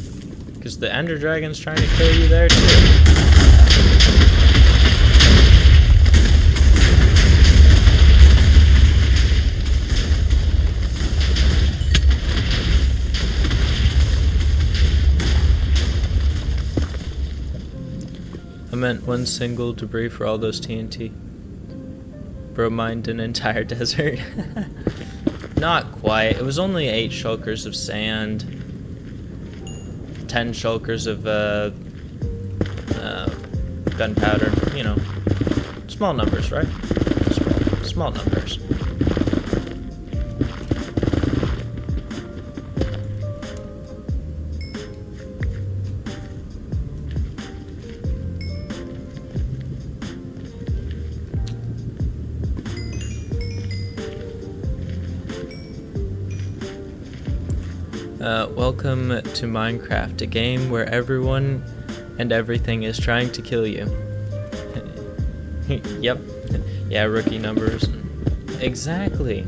Because the Ender Dragon's trying to kill you there too. I meant one single debris for all those TNT. Bro mined an entire desert. Not quite. It was only 8 shulkers of sand, 10 shulkers of gunpowder. You know, small numbers, right? Small numbers. Welcome to Minecraft, a game where everyone and everything is trying to kill you. Yep. Yeah, rookie numbers. Exactly.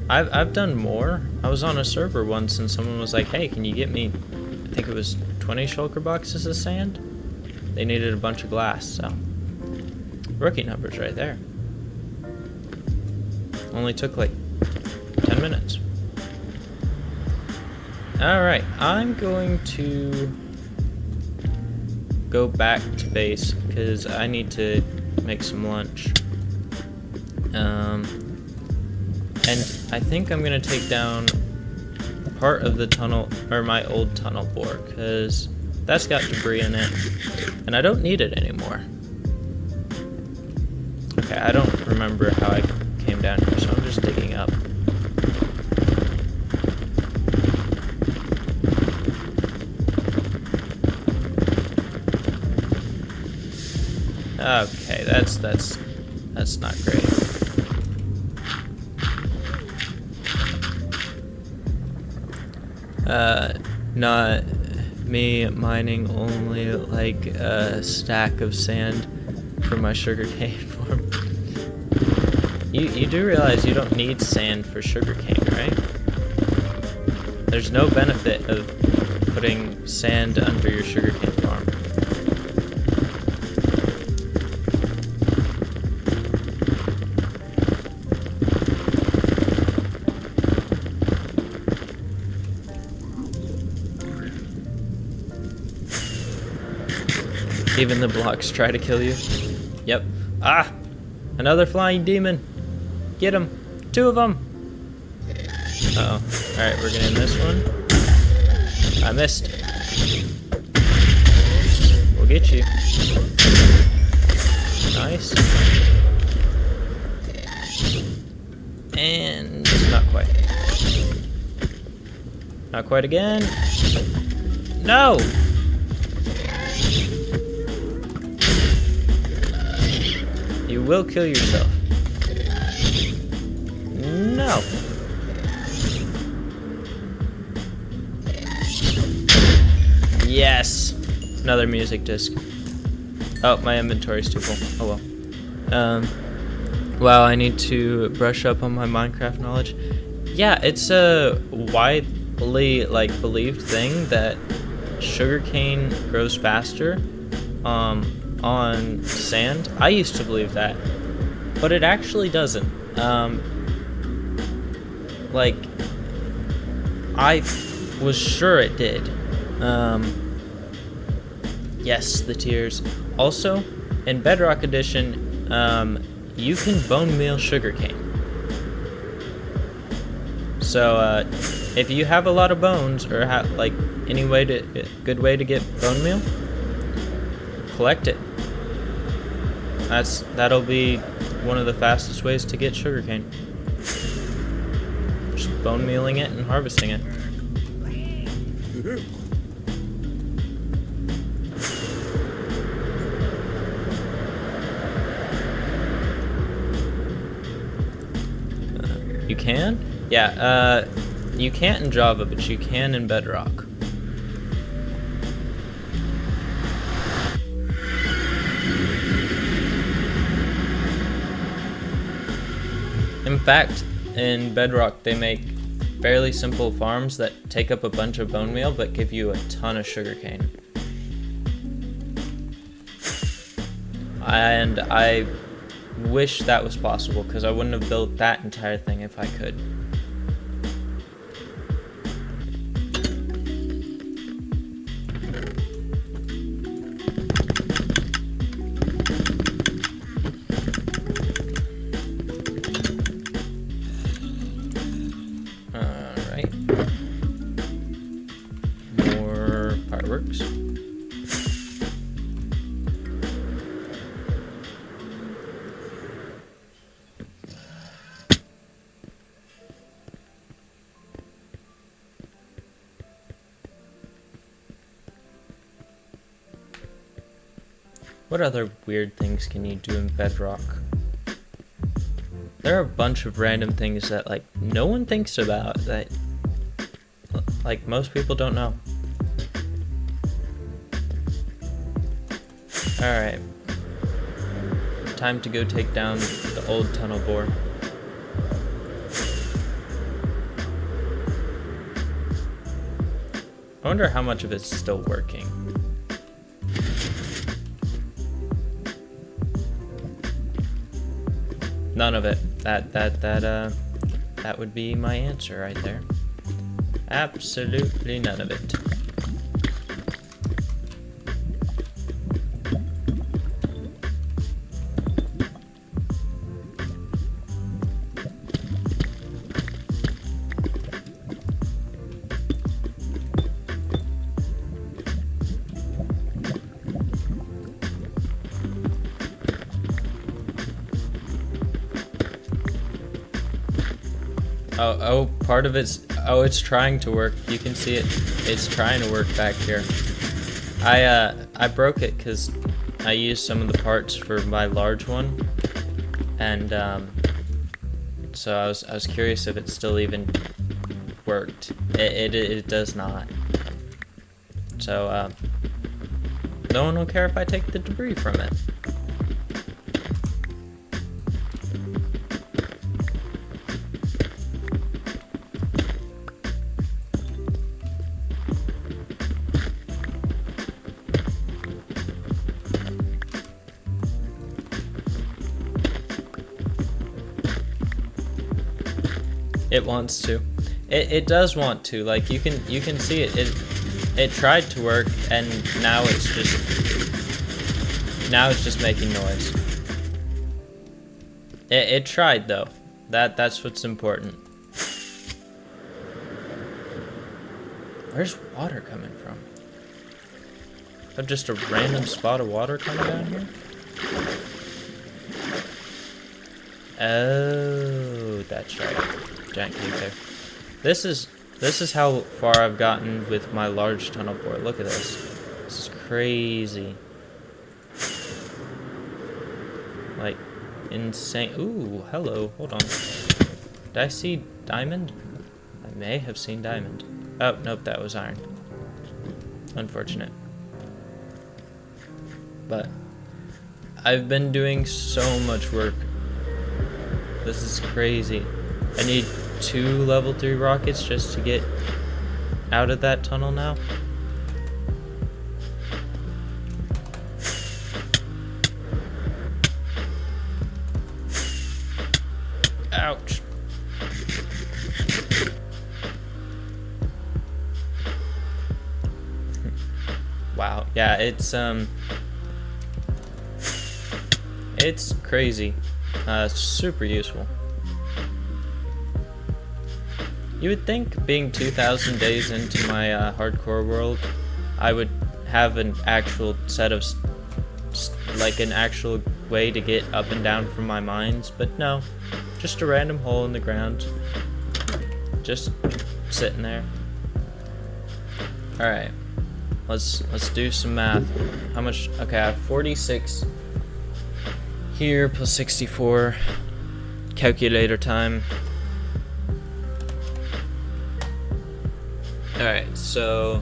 I've done more. I was on a server once and someone was like, hey, can you get me, I think it was 20 shulker boxes of sand? They needed a bunch of glass, so. Rookie numbers right there. Only took like 10 minutes. Alright, I'm going to go back to base because I need to make some lunch. And I think I'm going to take down part of the tunnel, or my old tunnel bore, because that's got debris in it, and I don't need it anymore. Okay, I don't remember how I came down here, so I'm just digging up. Okay, that's not great. Not me mining only like a stack of sand for my sugarcane farm. You do realize you don't need sand for sugarcane, right? There's no benefit of putting sand under your sugarcane farm. Even the blocks try to kill you. Yep. Ah! Another flying demon! Get him! 2 of them! Uh-oh. Alright, we're getting this one. I missed. We'll get you. Nice. And not quite. Not quite again. No! You will kill yourself. No. Yes. Another music disc. Oh, my inventory's too full. Oh well. Wow, I need to brush up on my Minecraft knowledge. Yeah, it's a widely believed thing that sugarcane grows faster. On sand. I used to believe that, but it actually doesn't. I was sure it did. Yes, the tears. Also, in Bedrock Edition, you can bone meal sugarcane. So, if you have a lot of bones, or good way to get bone meal, collect it. That'll be one of the fastest ways to get sugarcane. Just bone mealing it and harvesting it. You can? Yeah, you can't in Java, but you can in Bedrock. In fact, in Bedrock, they make fairly simple farms that take up a bunch of bone meal, but give you a ton of sugarcane. And I wish that was possible, because I wouldn't have built that entire thing if I could. Alright. More fireworks. What other weird things can you do in Bedrock? There are a bunch of random things that, like, no one thinks about, that, like, most people don't know. Alright. Time to go take down the old tunnel bore. I wonder how much of it's still working. None of it. That would be my answer right there. Absolutely none of it. Oh, part of it's, it's trying to work. You can see it. It's trying to work back here. I broke it because I used some of the parts for my large one, and so I was curious if it still even worked. It does not. So no one will care if I take the debris from it. It wants to. It does want to. Like, you can see it. It tried to work, and now it's just making noise. It tried though. That's what's important. Where's water coming from? Is that just a random spot of water coming down here? Oh, that's right. Giant cave there. This is how far I've gotten with my large tunnel bore. Look at this. This is crazy. Like, insane. Ooh, hello. Hold on. Did I see diamond? I may have seen diamond. Oh, nope, that was iron. Unfortunate. But I've been doing so much work. This is crazy. I need 2 level 3 rockets just to get out of that tunnel now. Ouch. Wow. Yeah, it's crazy. Super useful. You would think, being 2,000 days into my hardcore world, I would have an actual set of, like, an actual way to get up and down from my mines, but no. Just a random hole in the ground. Just sitting there. All right, let's do some math. How much? Okay, I have 46 here plus 64. Calculator time. All right, so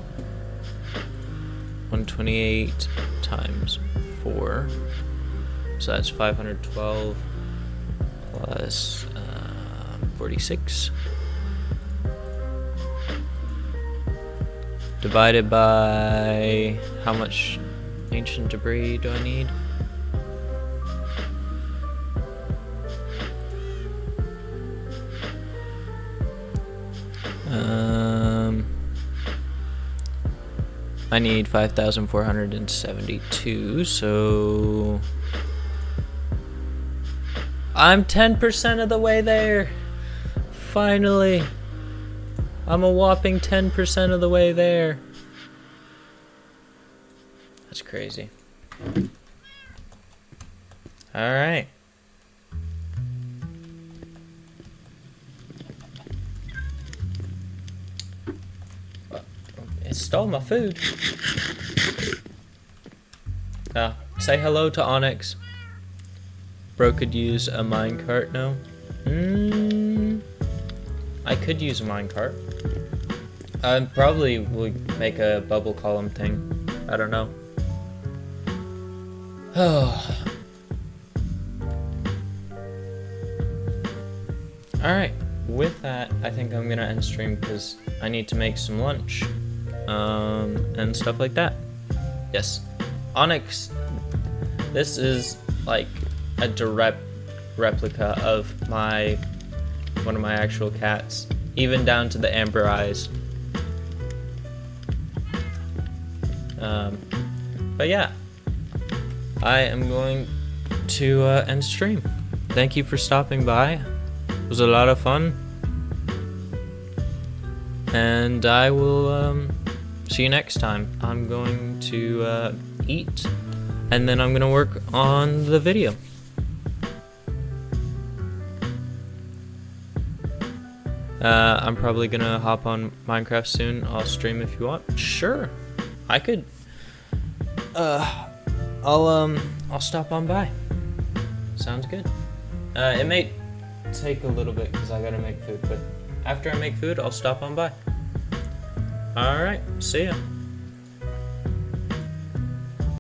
128 times 4, so that's 512 plus 46 divided by how much ancient debris do I need? I need 5,472, so I'm 10% of the way there. Finally. I'm a whopping 10% of the way there. That's crazy. All right. It stole my food. Say hello to Onyx. Bro could use a minecart, no? I could use a minecart. I probably would make a bubble column thing. I don't know. Oh. Alright, with that, I think I'm gonna end stream because I need to make some lunch. And stuff like that. Yes. Onyx, this is like a direct replica of one of my actual cats, even down to the amber eyes. But yeah, I am going to end stream. Thank you for stopping by. It was a lot of fun, and I will see you next time. I'm going to eat, and then I'm going to work on the video. I'm probably gonna hop on Minecraft soon. I'll stream if you want. Sure, I could. I'll stop on by. Sounds good. It may take a little bit because I gotta make food, but after I make food, I'll stop on by. All right, see ya.